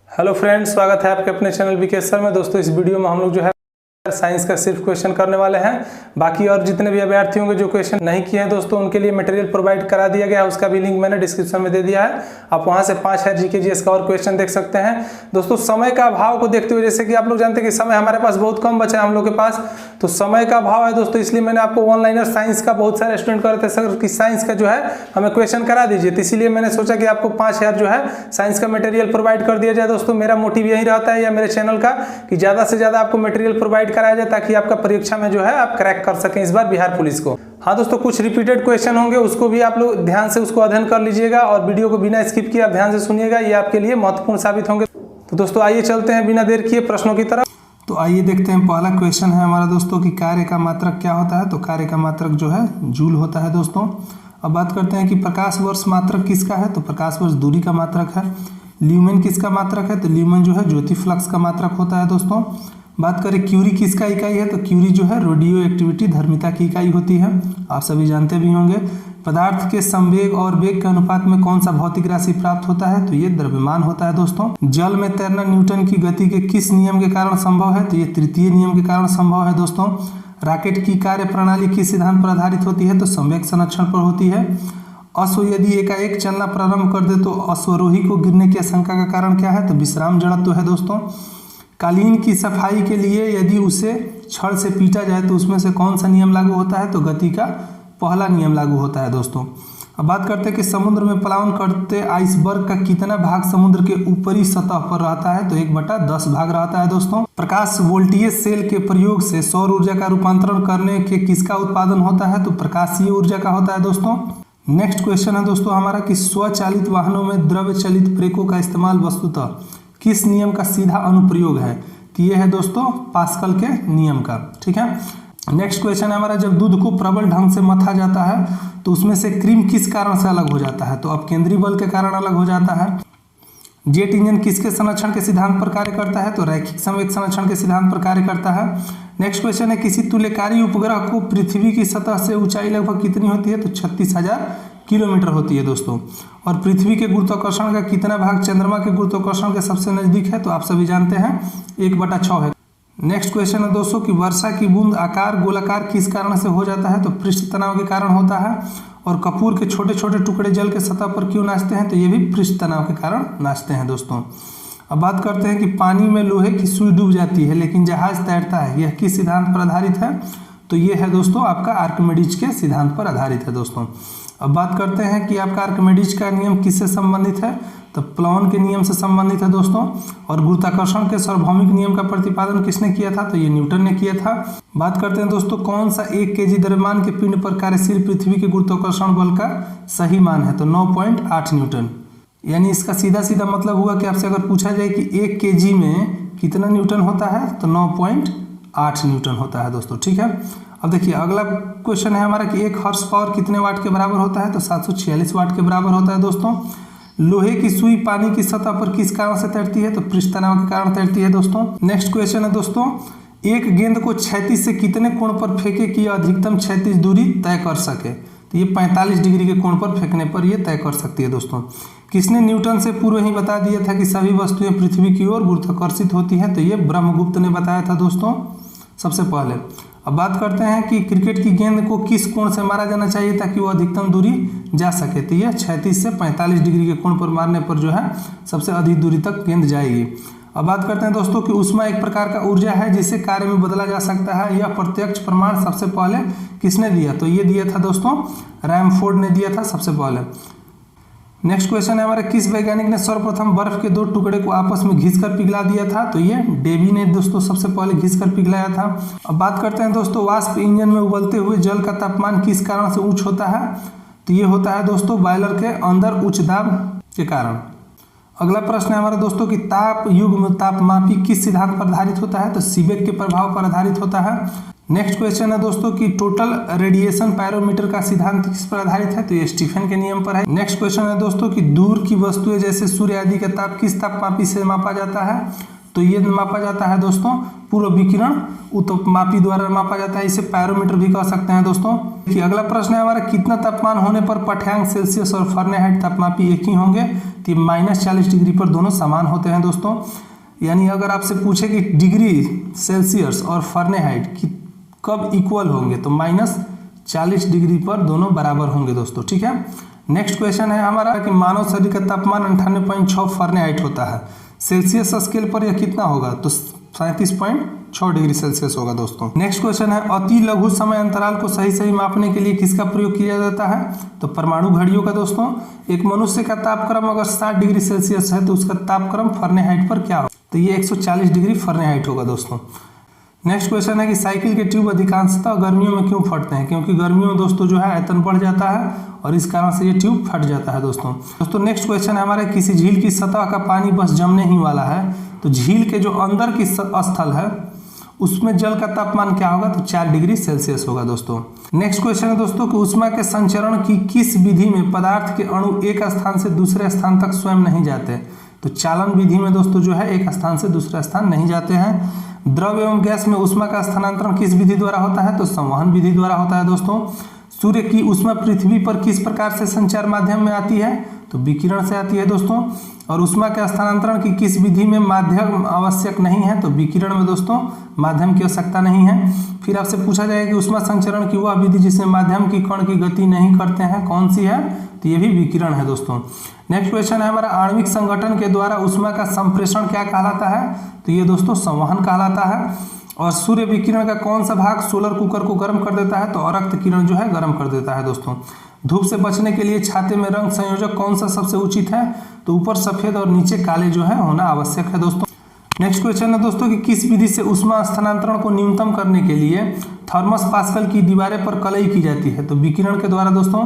Hello friends, स्वागत है आपके अपने चैनल विकेश सर में। दोस्तों, इस वीडियो में हम लोग जो है साइंस का सिर्फ क्वेश्चन करने वाले हैं। बाकी और जितने भी अभ्यर्थी होंगे जो क्वेश्चन नहीं किए हैं दोस्तों, उनके लिए मटेरियल प्रोवाइड करा दिया गया है। उसका भी लिंक मैंने डिस्क्रिप्शन में दे दिया है। आप वहां से 5000 जीके जीएस का और क्वेश्चन देख सकते हैं। दोस्तों, समय का अभाव को देखते हुए, जैसे कि आप लोग जानते हैं कि समय हमारे पास बहुत कम बचा है हम लोग के पास, तो समय का अभाव है दोस्तों, इसलिए मैंने आपको ऑनलाइनर साइंस का बहुत सारे स्टूडेंट कर रहे थे सर कि साइंस का जो है हमें क्वेश्चन करा दीजिए, तो इसीलिए मैंने सोचा कि आपको 5000 जो है साइंस का मटेरियल प्रोवाइड कर दिया जाए। दोस्तों, मेरा मोटिव यही रहता है या मेरे चैनल का कि ज्यादा से ज्यादा आपको मटेरियल प्रोवाइड कराया जाए ताकि आपका परीक्षा में जो है आप क्रैक कर सकें इस बार बिहार पुलिस को। हाँ दोस्तों, कुछ रिपीटेड क्वेश्चन होंगे, उसको भी आप लोग ध्यान से उसको अध्ययन कर लीजिएगा और वीडियो को बिना स्किप किए आप ध्यान से सुनिएगा, ये आपके लिए महत्वपूर्ण साबित होंगे। तो दोस्तों आइए चलते हैं बिना देर किए प्रश्नों की तरफ। तो आइए देखते हैं, पहला क्वेश्चन है हमारा दोस्तों कि कार्य का मात्रक क्या होता है। तो कार्य का मात्रक जो है जूल होता है दोस्तों। अब बात करते हैं कि प्रकाश वर्ष मात्रक किसका है। तो प्रकाश वर्ष दूरी का मात्रक है। ल्यूमेन किसका मात्रक है। तो ल्यूमेन जो है ज्योति फ्लक्स का मात्रक होता है दोस्तों। बात करें क्यूरी किसका इकाई है। तो क्यूरी जो है रेडियो एक्टिविटी धर्मिता की इकाई होती है, आप सभी जानते भी होंगे। पदार्थ के संवेग और वेग के अनुपात में कौन सा भौतिक राशि प्राप्त होता है। तो ये द्रव्यमान होता है दोस्तों। जल में तैरना न्यूटन की गति के किस नियम के कारण संभव है। तो ये तृतीय नियम के कारण संभव है दोस्तों। रॉकेट की कार्य प्रणाली किस सिद्धांत पर आधारित होती है। तो संवेग संरक्षण पर होती है। अश्व यदि एकाएक चलना प्रारंभ कर दे तो अश्वरोही को गिरने की आशंका का कारण क्या है। तो विश्राम जड़त्व है दोस्तों। कालीन की सफाई के लिए यदि उसे छड़ से पीटा जाए तो उसमें से कौन सा नियम लागू होता है। तो गति का पहला नियम लागू होता है दोस्तों। अब बात करते हैं कि समुद्र में पलायन करते आइसबर्ग का कितना भाग समुद्र के ऊपरी सतह पर रहता है। तो 1/10 भाग रहता है दोस्तों। प्रकाश वोल्टेज सेल के प्रयोग से सौर ऊर्जा का रूपांतरण करने के किसका उत्पादन होता है। तो प्रकाशीय ऊर्जा का होता है दोस्तों। नेक्स्ट क्वेश्चन है दोस्तों हमारा कि स्वचालित वाहनों में द्रव्य चलित ब्रेकों का इस्तेमाल वस्तुतः किस नियम का सीधा अनुप्रयोग है। तो ये है दोस्तों पास्कल के नियम का, ठीक है। नेक्स्ट क्वेश्चन है हमारा, जब दूध को प्रबल ढंग से मथा जाता है तो उसमें से क्रीम किस कारण से अलग हो जाता है। तो अपकेंद्री बल के कारण अलग हो जाता है। जेट इंजन किसके संरक्षण के सिद्धांत पर कार्य करता है। तो रैखिक संवेग संरक्षण के सिद्धांत पर कार्य करता है। नेक्स्ट क्वेश्चन है, किसी तुल्यकारी उपग्रह को पृथ्वी की सतह से ऊंचाई लगभग कितनी होती है। तो 36,000 किलोमीटर होती है दोस्तों। और पृथ्वी के गुरुत्वाकर्षण का कितना भाग चंद्रमा के गुरुत्वाकर्षण के सबसे नजदीक है। तो आप सभी जानते हैं 1/6 है। नेक्स्ट क्वेश्चन है दोस्तों कि वर्षा की बूंद आकार गोलाकार किस कारण से हो जाता है। तो पृष्ठ तनाव के कारण होता है। और कपूर के छोटे छोटे टुकड़े जल के सतह पर क्यों नाचते हैं। तो ये भी पृष्ठ तनाव के कारण नाचते हैं दोस्तों। अब बात करते हैं कि पानी में लोहे की सुई डूब जाती है लेकिन जहाज तैरता है, यह किस सिद्धांत पर आधारित है। तो ये है दोस्तों आपका आर्किमिडीज के सिद्धांत पर आधारित है दोस्तों। अब बात करते हैं कि आपका आर्किमिडीज का नियम किससे संबंधित है। तो प्लॉन के नियम से संबंधित है दोस्तों। और गुरुत्वाकर्षण के सार्वभौमिक नियम का प्रतिपादन किसने किया था। तो ये न्यूटन ने किया था। बात करते हैं दोस्तों, कौन सा 1 kg द्रव्यमान के पिंड पर कार्यशील पृथ्वी के गुरुत्वाकर्षण बल का सही मान है। तो 9.8 न्यूटन। यानी इसका सीधा सीधा मतलब हुआ कि आपसे अगर पूछा जाए कि 1 kg में कितना न्यूटन होता है तो 9.8 न्यूटन होता है दोस्तों, ठीक है। अब देखिए अगला क्वेश्चन है हमारा कि 1 हॉर्स पावर कितने वाट के बराबर होता है। तो 746 वाट के बराबर होता है दोस्तों। लोहे की सुई पानी की सतह पर किस कारण से तैरती है। तो पृष्ठ तनाव के कारण तैरती है दोस्तों। नेक्स्ट क्वेश्चन है दोस्तों, एक गेंद को क्षैतिज से कितने कोण पर फेंके कि अधिकतम क्षैतिज दूरी तय कर सके। तो ये 45 डिग्री के कोण पर फेंकने पर यह तय कर सकती है दोस्तों। किसने न्यूटन से पूर्व ही बता दिया था कि सभी वस्तुएं पृथ्वी की ओर गुरुत्वाकर्षित होती हैं। तो ये ब्रह्मगुप्त ने बताया था दोस्तों सबसे पहले। अब बात करते हैं कि क्रिकेट की गेंद को किस कोण से मारा जाना चाहिए ताकि वो अधिकतम दूरी जा सके। तो यह 36 से 45 डिग्री के कोण पर मारने पर जो है सबसे अधिक दूरी तक गेंद जाएगी। अब बात करते हैं दोस्तों कि ऊष्मा एक प्रकार का ऊर्जा है जिसे कार्य में बदला जा सकता है। यह प्रत्यक्ष प्रमाण सबसे पहले किसने दिया। तो ये दिया था दोस्तों रैमफोर्ड ने दिया था सबसे पहले। नेक्स्ट क्वेश्चन है हमारा, किस वैज्ञानिक ने सर्वप्रथम बर्फ के 2 टुकड़े को आपस में घिसकर पिघला दिया था। तो ये डेवी ने दोस्तों सबसे पहले घिसकर पिघलाया था। अब बात करते हैं दोस्तों, वाष्प इंजन में उबलते हुए जल का तापमान किस कारण से उच्च होता है। तो ये होता है दोस्तों बॉयलर के अंदर उच्च दाब के कारण। अगला प्रश्न है हमारा दोस्तों कि ताप युग्म तापमापी किस सिद्धांत पर आधारित होता है। तो सीबेक के प्रभाव पर आधारित होता है। नेक्स्ट क्वेश्चन है दोस्तों कि टोटल रेडिएशन पैरोमीटर का सिद्धांत किस पर आधारित है। तो ये स्टीफन के नियम पर है। नेक्स्ट क्वेश्चन है दोस्तों कि दूर की वस्तुएं जैसे सूर्य आदि का ताप किस तापमापी से मापा जाता है। तो ये मापा जाता है दोस्तों पूर्व विकिरण उत्तमापी द्वारा मापा जाता है, इसे पायरोमीटर भी कह सकते हैं दोस्तों। देखिए अगला प्रश्न है हमारा, कितना तापमान होने पर पाठ्यांक सेल्सियस और फारेनहाइट तापमापी एक ही होंगे? तो ये -40 डिग्री पर दोनों समान होते हैं दोस्तों। यानी अगर आपसे पूछे कि डिग्री सेल्सियस और फारेनहाइट कब इक्वल होंगे, तो -40 डिग्री पर दोनों बराबर होंगे दोस्तों, ठीक है। नेक्स्ट क्वेश्चन है हमारा कि मानव शरीर का तापमान 98.6 फारेनहाइट होता है, सेल्सियस स्केल पर यह कितना होगा? तो 37.6 डिग्री सेल्सियस होगा दोस्तों। नेक्स्ट क्वेश्चन है, अति लघु समय अंतराल को सही मापने के लिए किसका प्रयोग किया जाता है? तो परमाणु घड़ियों का दोस्तों। एक मनुष्य का तापक्रम अगर 60 डिग्री सेल्सियस है तो उसका तापक्रम फारेनहाइट पर क्या होगा? तो ये 140 डिग्री फारेनहाइट होगा दोस्तों। नेक्स्ट क्वेश्चन है कि साइकिल के ट्यूब अधिकांशतः गर्मियों में क्यों फटते हैं? क्योंकि गर्मियों में दोस्तों जो है आयतन बढ़ जाता है और इस कारण से ये ट्यूब फट जाता है दोस्तों। नेक्स्ट क्वेश्चन है हमारे, किसी झील की सतह का पानी बस जमने ही वाला है, तो झील के जो अंदर की स्थल है उसमें जल का तापमान क्या होगा? तो 4 डिग्री सेल्सियस होगा दोस्तों। नेक्स्ट क्वेश्चन है दोस्तों कि ऊष्मा के संचरण की किस विधि में पदार्थ के अणु एक स्थान से दूसरे स्थान तक स्वयं नहीं जाते? तो चालन विधि में दोस्तों जो है एक स्थान से दूसरे स्थान नहीं जाते हैं। द्रव एवं गैस में ऊष्मा का स्थानांतरण किस विधि द्वारा होता है? तो संवहन विधि द्वारा होता है दोस्तों। सूर्य की ऊष्मा पृथ्वी पर किस प्रकार से संचार माध्यम में आती है? तो विकिरण से आती है दोस्तों। और ऊष्मा के स्थानांतरण की किस विधि में माध्यम आवश्यक नहीं है? तो विकिरण में दोस्तों माध्यम की आवश्यकता नहीं है। फिर आपसे पूछा जाएगा कि ऊष्मा संचरण की वह विधि जिसमें माध्यम की कण की गति नहीं करते हैं, कौन सी है? तो ये भी विकिरण है दोस्तों। नेक्स्ट क्वेश्चन है हमारा, आणविक संगठन के द्वारा ऊष्मा का संप्रेषण क्या कहलाता है? तो ये दोस्तों संवहन कहलाता है। और सूर्य विकिरण का कौन सा भाग सोलर कुकर को गर्म कर देता है? तो अरक्त किरण जो है गर्म कर देता है दोस्तों। धूप से बचने के लिए छाते में रंग संयोजक कौन सा सबसे उचित है? तो ऊपर सफेद और नीचे काले जो है होना आवश्यक है दोस्तों। नेक्स्ट क्वेश्चन है दोस्तों कि किस विधि से ऊष्मा स्थानांतरण को न्यूनतम करने के लिए थर्मस पास्कल की दीवारें पर कलई की जाती है? तो विकिरण के द्वारा दोस्तों।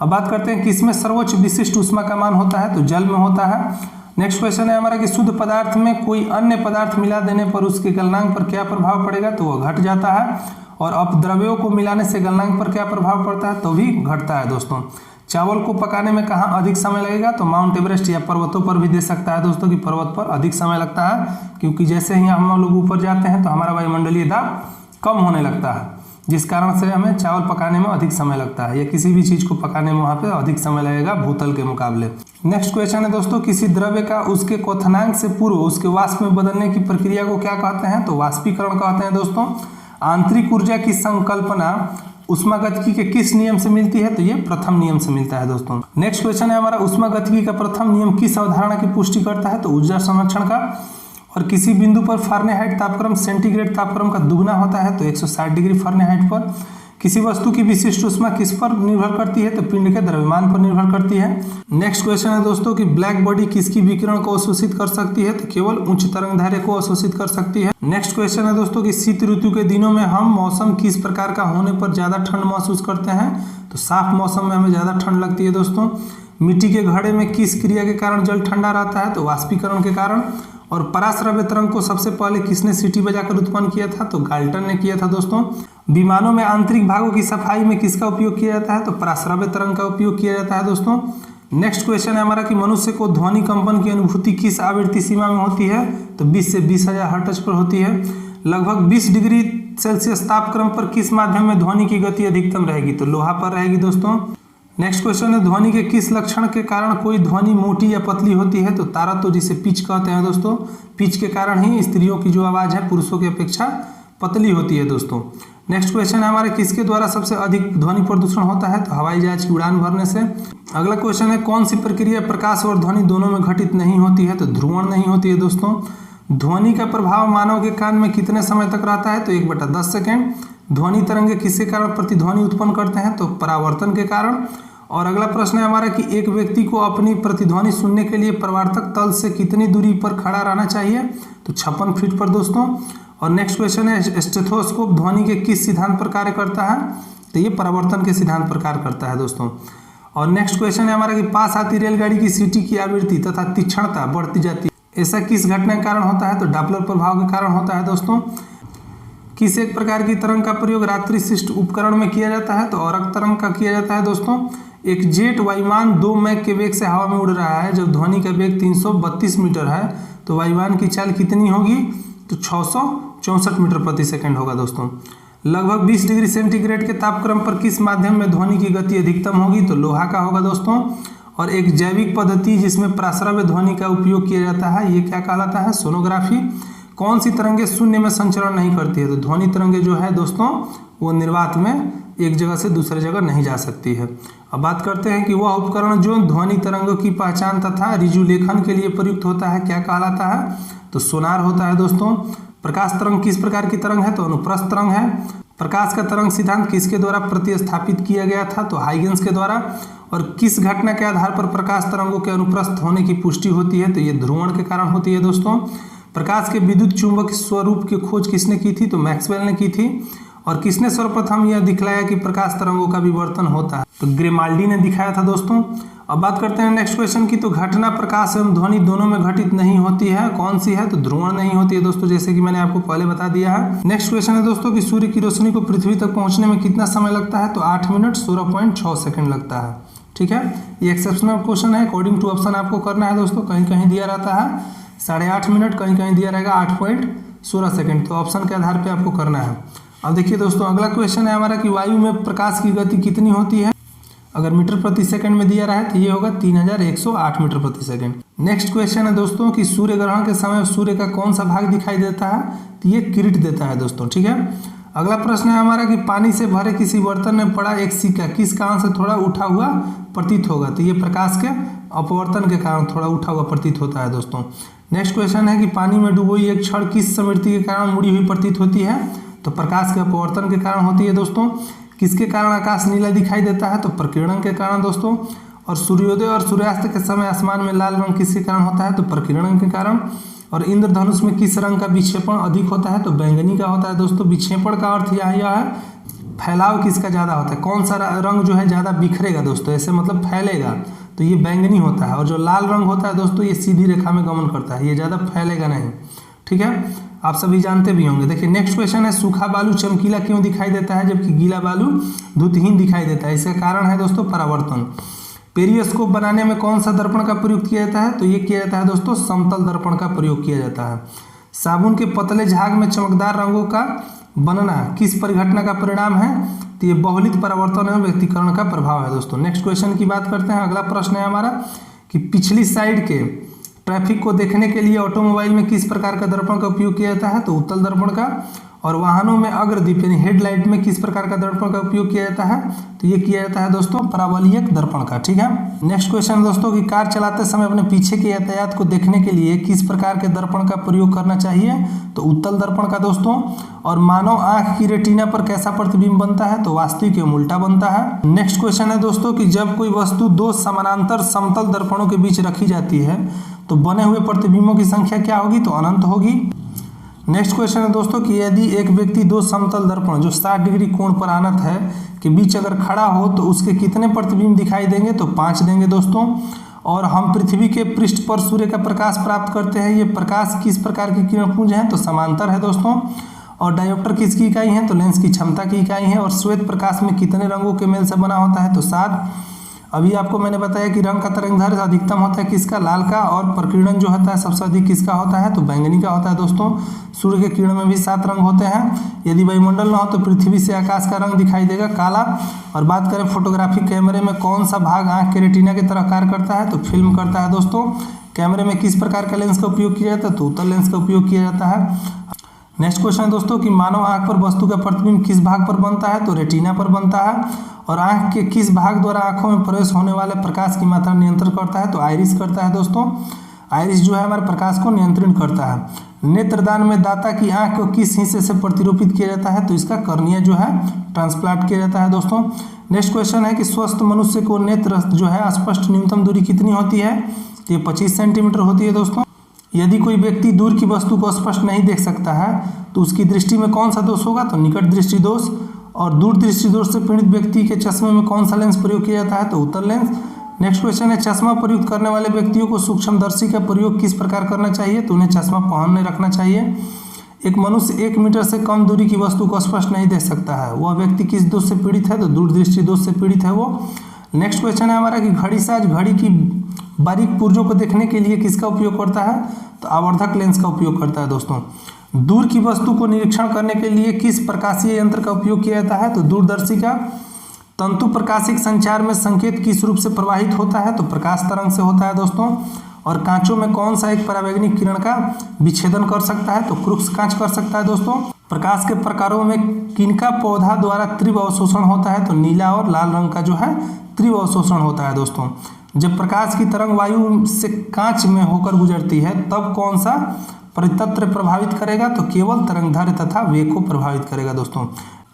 अब बात करते हैं किसमें सर्वोच्च विशिष्ट ऊष्मा का मान होता है? तो जल में होता है। नेक्स्ट क्वेश्चन है हमारा कि शुद्ध पदार्थ में कोई अन्य पदार्थ मिला देने पर उसके गलनांक पर क्या प्रभाव पड़ेगा? तो वह घट जाता है। और अपद्रव्यों को मिलाने से गलनांक पर क्या प्रभाव पड़ता है? तो भी घटता है दोस्तों। चावल को पकाने में कहाँ अधिक समय लगेगा? तो माउंट एवरेस्ट या पर्वतों पर भी दे सकता है दोस्तों कि पर्वत पर अधिक समय लगता है, क्योंकि जैसे ही हम लोग ऊपर जाते हैं तो हमारा वायुमंडलीय दाब कम होने लगता है, जिस कारण से हमें चावल पकाने में अधिक समय लगता है या किसी भी चीज को पकाने में वहाँ पे अधिक समय लगेगा भूतल के मुकाबले। नेक्स्ट क्वेश्चन है दोस्तों, किसी द्रव्य का उसके क्वथनांक से पूर्व उसके वाष्प में बदलने की प्रक्रिया को क्या कहते हैं? तो वाष्पीकरण कहते हैं दोस्तों। आंतरिक ऊर्जा की संकल्पना ऊष्मागतिकी के किस नियम से मिलती है? तो ये प्रथम नियम से मिलता है दोस्तों। नेक्स्ट क्वेश्चन है हमारा, ऊष्मागतिकी का प्रथम नियम किस अवधारणा की पुष्टि करता है? तो ऊर्जा संरक्षण का। और किसी बिंदु पर फारेनहाइट तापक्रम सेंटीग्रेड तापक्रम का दुगना होता है, तो 160 डिग्री फारेनहाइट पर। किसी वस्तु की विशिष्ट ऊष्मा किस पर निर्भर करती है? तो पिंड के द्रव्यमान पर निर्भर करती है। नेक्स्ट क्वेश्चन है दोस्तों कि ब्लैक बॉडी किसकी विकिरण को अवशोषित कर सकती है? तो केवल उच्च तरंगदैर्घ्य को अवशोषित कर सकती है। नेक्स्ट क्वेश्चन है दोस्तों कि शीत ऋतु के दिनों में हम मौसम किस प्रकार का होने पर ज्यादा ठंड महसूस करते हैं? तो साफ मौसम में हमें ज्यादा ठंड लगती है दोस्तों। मिट्टी के घड़े में किस क्रिया के कारण जल ठंडा रहता है? तो वाष्पीकरण के कारण। और पराश्रव्य तरंग को सबसे पहले किसने सीटी बजाकर उत्पन्न किया था? तो गाल्टन ने किया था दोस्तों। विमानों में आंतरिक भागों की सफाई में किसका उपयोग किया जाता है? तो पराश्रव्य तरंग का उपयोग किया जाता है दोस्तों। नेक्स्ट क्वेश्चन है हमारा कि मनुष्य को ध्वनि कंपन की अनुभूति किस आवृत्ति सीमा में होती है? तो 20 से 20,000 हर्ट्ज पर होती है। लगभग 20 डिग्री सेल्सियस तापक्रम पर किस माध्यम में ध्वनि की गति अधिकतम रहेगी? तो लोहा पर रहेगी दोस्तों। नेक्स्ट क्वेश्चन है, ध्वनि के किस लक्षण के कारण कोई ध्वनि मोटी या पतली होती है? तो तारत्व, जिसे पिच कहते हैं दोस्तों। पिच के कारण ही स्त्रियों की जो आवाज है पुरुषों की अपेक्षा पतली होती है दोस्तों। नेक्स्ट क्वेश्चन है हमारे, किसके द्वारा सबसे अधिक ध्वनि प्रदूषण होता है? तो हवाई जहाज की उड़ान भरने से। अगला क्वेश्चन है, कौन सी प्रक्रिया प्रकाश और ध्वनि दोनों में घटित नहीं होती है? तो ध्रुवण नहीं होती है दोस्तों। ध्वनि का प्रभाव मानव के कान में कितने समय तक रहता है? तो 1/10 सेकेंड। ध्वनि तरंगे किसके कारण प्रतिध्वनि उत्पन्न करते हैं? तो परावर्तन के कारण। और अगला प्रश्न है हमारा कि एक व्यक्ति को अपनी प्रतिध्वनि सुनने के लिए प्रवर्तक तल से कितनी दूरी पर खड़ा रहना चाहिए? तो 56 फीट पर दोस्तों। और नेक्स्ट क्वेश्चन है, स्टेथोस्कोप ध्वनि के किस सिद्धांत पर कार्य करता है? तो ये परावर्तन के सिद्धांत पर कार्य करता है दोस्तों। और नेक्स्ट क्वेश्चन है हमारा कि पास आती रेलगाड़ी की सीटी की आवृत्ति तथा तीक्ष्णता बढ़ती जाती है, ऐसा किस घटना के कारण होता है? तो डॉपलर प्रभाव के कारण होता है दोस्तों। किस एक प्रकार की तरंग का प्रयोग रात्रि शिष्ट उपकरण में किया जाता है? तो औरक तरंग का किया जाता है दोस्तों। एक जेट वायुयान 2 मैक के वेग से हवा में उड़ रहा है जब ध्वनि का वेग 332 मीटर है तो वायुयान की चाल कितनी होगी? तो 664 मीटर प्रति सेकंड होगा दोस्तों। लगभग 20 डिग्री सेंटीग्रेड के तापक्रम पर किस माध्यम में ध्वनि की गति अधिकतम होगी? तो लोहा का होगा दोस्तों। और एक जैविक पद्धति जिसमें प्राश्रव्य ध्वनि का उपयोग किया जाता है ये क्या कहलाता है? सोनोग्राफी। कौन सी तरंगे शून्य में संचरण नहीं करती है? तो ध्वनि तरंगे जो है दोस्तों वो निर्वात में एक जगह से दूसरे जगह नहीं जा सकती है। अब बात करते हैं कि वह उपकरण जो ध्वनि तरंगों की पहचान तथा ऋजुलेखन के लिए प्रयुक्त होता है क्या कहलाता है? तो सोनार होता है दोस्तों। प्रकाश तरंग किस प्रकार की तरंग है? तो अनुप्रस्थ तरंग है। प्रकाश का तरंग सिद्धांत किसके द्वारा प्रतिस्थापित किया गया था? तो हाइगेंस के द्वारा। और किस घटना के आधार पर प्रकाश तरंगों के अनुप्रस्थ होने की पुष्टि होती है? तो ये ध्रुवण के कारण होती है दोस्तों। प्रकाश के विद्युत चुंबक स्वरूप की खोज किसने की थी? तो मैक्सवेल ने की थी। और किसने सर्वप्रथम यह दिखलाया कि प्रकाश तरंगों का विवर्तन होता है? तो ग्रेमाल्डी ने दिखाया था दोस्तों। अब बात करते हैं नेक्स्ट क्वेश्चन की। तो घटना प्रकाश एवं ध्वनि दोनों में घटित नहीं होती है, कौन सी है? तो ध्रुवण नहीं होती है दोस्तों, जैसे कि मैंने आपको पहले बता दिया है। नेक्स्ट क्वेश्चन है दोस्तों कि सूर्य की रोशनी को पृथ्वी तक पहुंचने में कितना समय लगता है? तो 8 मिनट 16.6 सेकंड लगता है। ठीक है, ये एक्सेप्शनल क्वेश्चन है, अकॉर्डिंग टू ऑप्शन आपको करना है दोस्तों। कहीं कहीं दिया रहता है 8.5 मिनट, कहीं कहीं दिया रहेगा 8.16 सेकंड, तो ऑप्शन के आधार पर आपको करना है। अब देखिए दोस्तों अगला क्वेश्चन है हमारा कि वायु में प्रकाश की गति कितनी होती है? अगर मीटर प्रति सेकंड में दिया रहा है तो ये होगा 3108 मीटर प्रति सेकंड। नेक्स्ट क्वेश्चन है दोस्तों कि सूर्य ग्रहण के समय सूर्य का कौन सा भाग दिखाई देता है? तो ये किरीट देता है दोस्तों। ठीक है, अगला प्रश्न है हमारा कि पानी से भरे किसी बर्तन में पड़ा एक सिक्का किस कारण से थोड़ा उठा हुआ प्रतीत होगा? तो ये प्रकाश के अपवर्तन के कारण थोड़ा उठा हुआ प्रतीत होता है दोस्तों। नेक्स्ट क्वेश्चन है कि पानी में डूबी एक छड़ किस समृद्धि के कारण मुड़ी हुई प्रतीत होती है? तो प्रकाश के अपवर्तन के कारण होती है दोस्तों। किसके कारण आकाश नीला दिखाई देता है? तो प्रकीर्णन के कारण दोस्तों। और सूर्योदय और सूर्यास्त के समय आसमान में लाल रंग किसके कारण होता है? तो प्रकीर्णन के कारण। और इंद्रधनुष में किस रंग का विक्षेपण अधिक होता है? तो बैंगनी का होता है दोस्तों। विक्षेपण का अर्थ यह है फैलाव किसका ज़्यादा होता है, कौन सा रंग जो है ज़्यादा बिखरेगा दोस्तों, ऐसे मतलब फैलेगा, तो ये बैंगनी होता है। और जो लाल रंग होता है दोस्तों ये सीधी रेखा में गमन करता है, ये ज़्यादा फैलेगा नहीं। ठीक है, आप सभी जानते भी होंगे। देखिए नेक्स्ट क्वेश्चन है सूखा बालू चमकीला क्यों दिखाई देता है जबकि गीला बालू धुतहीन दिखाई देता है? इसका कारण है दोस्तों परावर्तन। पेरियोस्कोप बनाने में कौन सा दर्पण का प्रयोग किया जाता है? तो ये किया जाता है दोस्तों समतल दर्पण का प्रयोग किया जाता है। साबुन के पतले झाग में चमकदार रंगों का बनना किस परिघटना का परिणाम है? तो ये बहुलित परावर्तन एवं व्यक्तीकरण का प्रभाव है दोस्तों। नेक्स्ट क्वेश्चन की बात करते हैं। अगला प्रश्न है हमारा कि पिछली साइड के ट्रैफिक को देखने के लिए ऑटोमोबाइल में किस प्रकार का दर्पण का उपयोग किया जाता है? तो उत्तल दर्पण का। और वाहनों में अग्रदीप यानी हेडलाइट में किस प्रकार का दर्पण का उपयोग किया जाता है? तो ये किया जाता है दोस्तों परावलयिक दर्पण का। ठीक है, नेक्स्ट क्वेश्चन दोस्तों कि कार चलाते समय अपने पीछे के यातायात को देखने के लिए किस प्रकार के दर्पण का प्रयोग करना चाहिए? तो उत्तल दर्पण का दोस्तों। और मानव आंख की रेटिना पर कैसा प्रतिबिंब बनता है? तो वास्तविक एवं उल्टा बनता है। नेक्स्ट क्वेश्चन है दोस्तों कि जब कोई वस्तु दो समानांतर समतल दर्पणों के बीच रखी जाती है तो बने हुए प्रतिबिंबों की संख्या क्या होगी? तो अनंत होगी। नेक्स्ट क्वेश्चन है दोस्तों कि यदि एक व्यक्ति दो समतल दर्पण जो 60 डिग्री कोण पर आनत है के बीच अगर खड़ा हो तो उसके कितने प्रतिबिंब दिखाई देंगे? तो 5 देंगे दोस्तों। और हम पृथ्वी के पृष्ठ पर सूर्य का प्रकाश प्राप्त करते हैं, ये प्रकाश किस प्रकार की किरणपुंज है? तो समांतर है दोस्तों। और डायोप्टर किसकी इकाई है? तो लेंस की क्षमता की इकाई है। और श्वेत प्रकाश में कितने रंगों के मेल से बना होता है? तो 7। अभी आपको मैंने बताया कि रंग का तरंगदैर्घ्य अधिकतम होता है किसका? लाल का। और प्रकीर्णन जो होता है सबसे अधिक किसका होता है? तो बैंगनी का होता है दोस्तों। सूर्य के किरण में भी 7 रंग होते हैं। यदि वायुमंडल न हो तो पृथ्वी से आकाश का रंग दिखाई देगा काला। और बात करें फोटोग्राफी कैमरे में कौन सा भाग आंख के रेटिना की तरह कार्य करता है? तो फिल्म करता है दोस्तों। कैमरे में किस प्रकार का लेंस का उपयोग किया जाता है? तो उत्तल लेंस का उपयोग किया जाता है। नेक्स्ट क्वेश्चन है दोस्तों कि मानव आंख पर वस्तु का प्रतिबिंब किस भाग पर बनता है? तो रेटिना पर बनता है। और आंख के किस भाग द्वारा आंखों में प्रवेश होने वाले प्रकाश की मात्रा नियंत्रण करता है? तो आइरिस करता है दोस्तों। आइरिस जो है हमारे प्रकाश को नियंत्रित करता है। नेत्रदान में दाता की आंख को किस हिस्से से प्रतिरूपित किया जाता है? तो इसका कर्निया जो है ट्रांसप्लांट किया जाता है दोस्तों। नेक्स्ट क्वेश्चन है कि स्वस्थ मनुष्य को नेत्र जो है स्पष्ट न्यूनतम दूरी कितनी होती है? तो ये 25 सेंटीमीटर होती है दोस्तों। यदि कोई व्यक्ति दूर की वस्तु को स्पष्ट नहीं देख सकता है तो उसकी दृष्टि में कौन सा दोष होगा? तो निकट दृष्टि दोष। और दूर दृष्टि दोष से पीड़ित व्यक्ति के चश्मे में कौन सा लेंस प्रयोग किया जाता है? तो उत्तल लेंस। नेक्स्ट क्वेश्चन है चश्मा प्रयुक्त करने वाले व्यक्तियों को सूक्ष्मदर्शी का प्रयोग किस प्रकार करना चाहिए? तो उन्हें चश्मा पहनने रखना चाहिए। एक मनुष्य 1 मीटर से कम दूरी की वस्तु को स्पष्ट नहीं देख सकता है, वह व्यक्ति किस दोष से पीड़ित है? तो दूरदृष्टि दोष से पीड़ित है वो। नेक्स्ट क्वेश्चन है हमारा कि घड़ी साज घड़ी की बारीक पुर्जों को देखने के लिए किसका उपयोग करता है? तो आवर्धक लेंस का उपयोग करता है दोस्तों। दूर की वस्तु को निरीक्षण करने के लिए किस प्रकाशीय यंत्र का उपयोग किया जाता है? तो दूरदर्शी का। तंतु प्रकाशिक संचार में संकेत किस रूप से प्रवाहित होता है? तो प्रकाश तरंग से होता है दोस्तों। और कांचों में कौन सा एक परावैंगनिक किरण का विच्छेदन कर सकता है? तो क्रुक्स कांच कर सकता है दोस्तों। प्रकाश के प्रकारों में किनका पौधा द्वारा तीव्र अवशोषण होता है? तो नीला और लाल रंग का जो है तीव्र अवशोषण होता है दोस्तों। जब प्रकाश की तरंग वायु से कांच में होकर गुजरती है तब कौन सा परितंत्र प्रभावित करेगा? तो केवल तरंगदैर्घ्य तथा वेग को प्रभावित करेगा दोस्तों।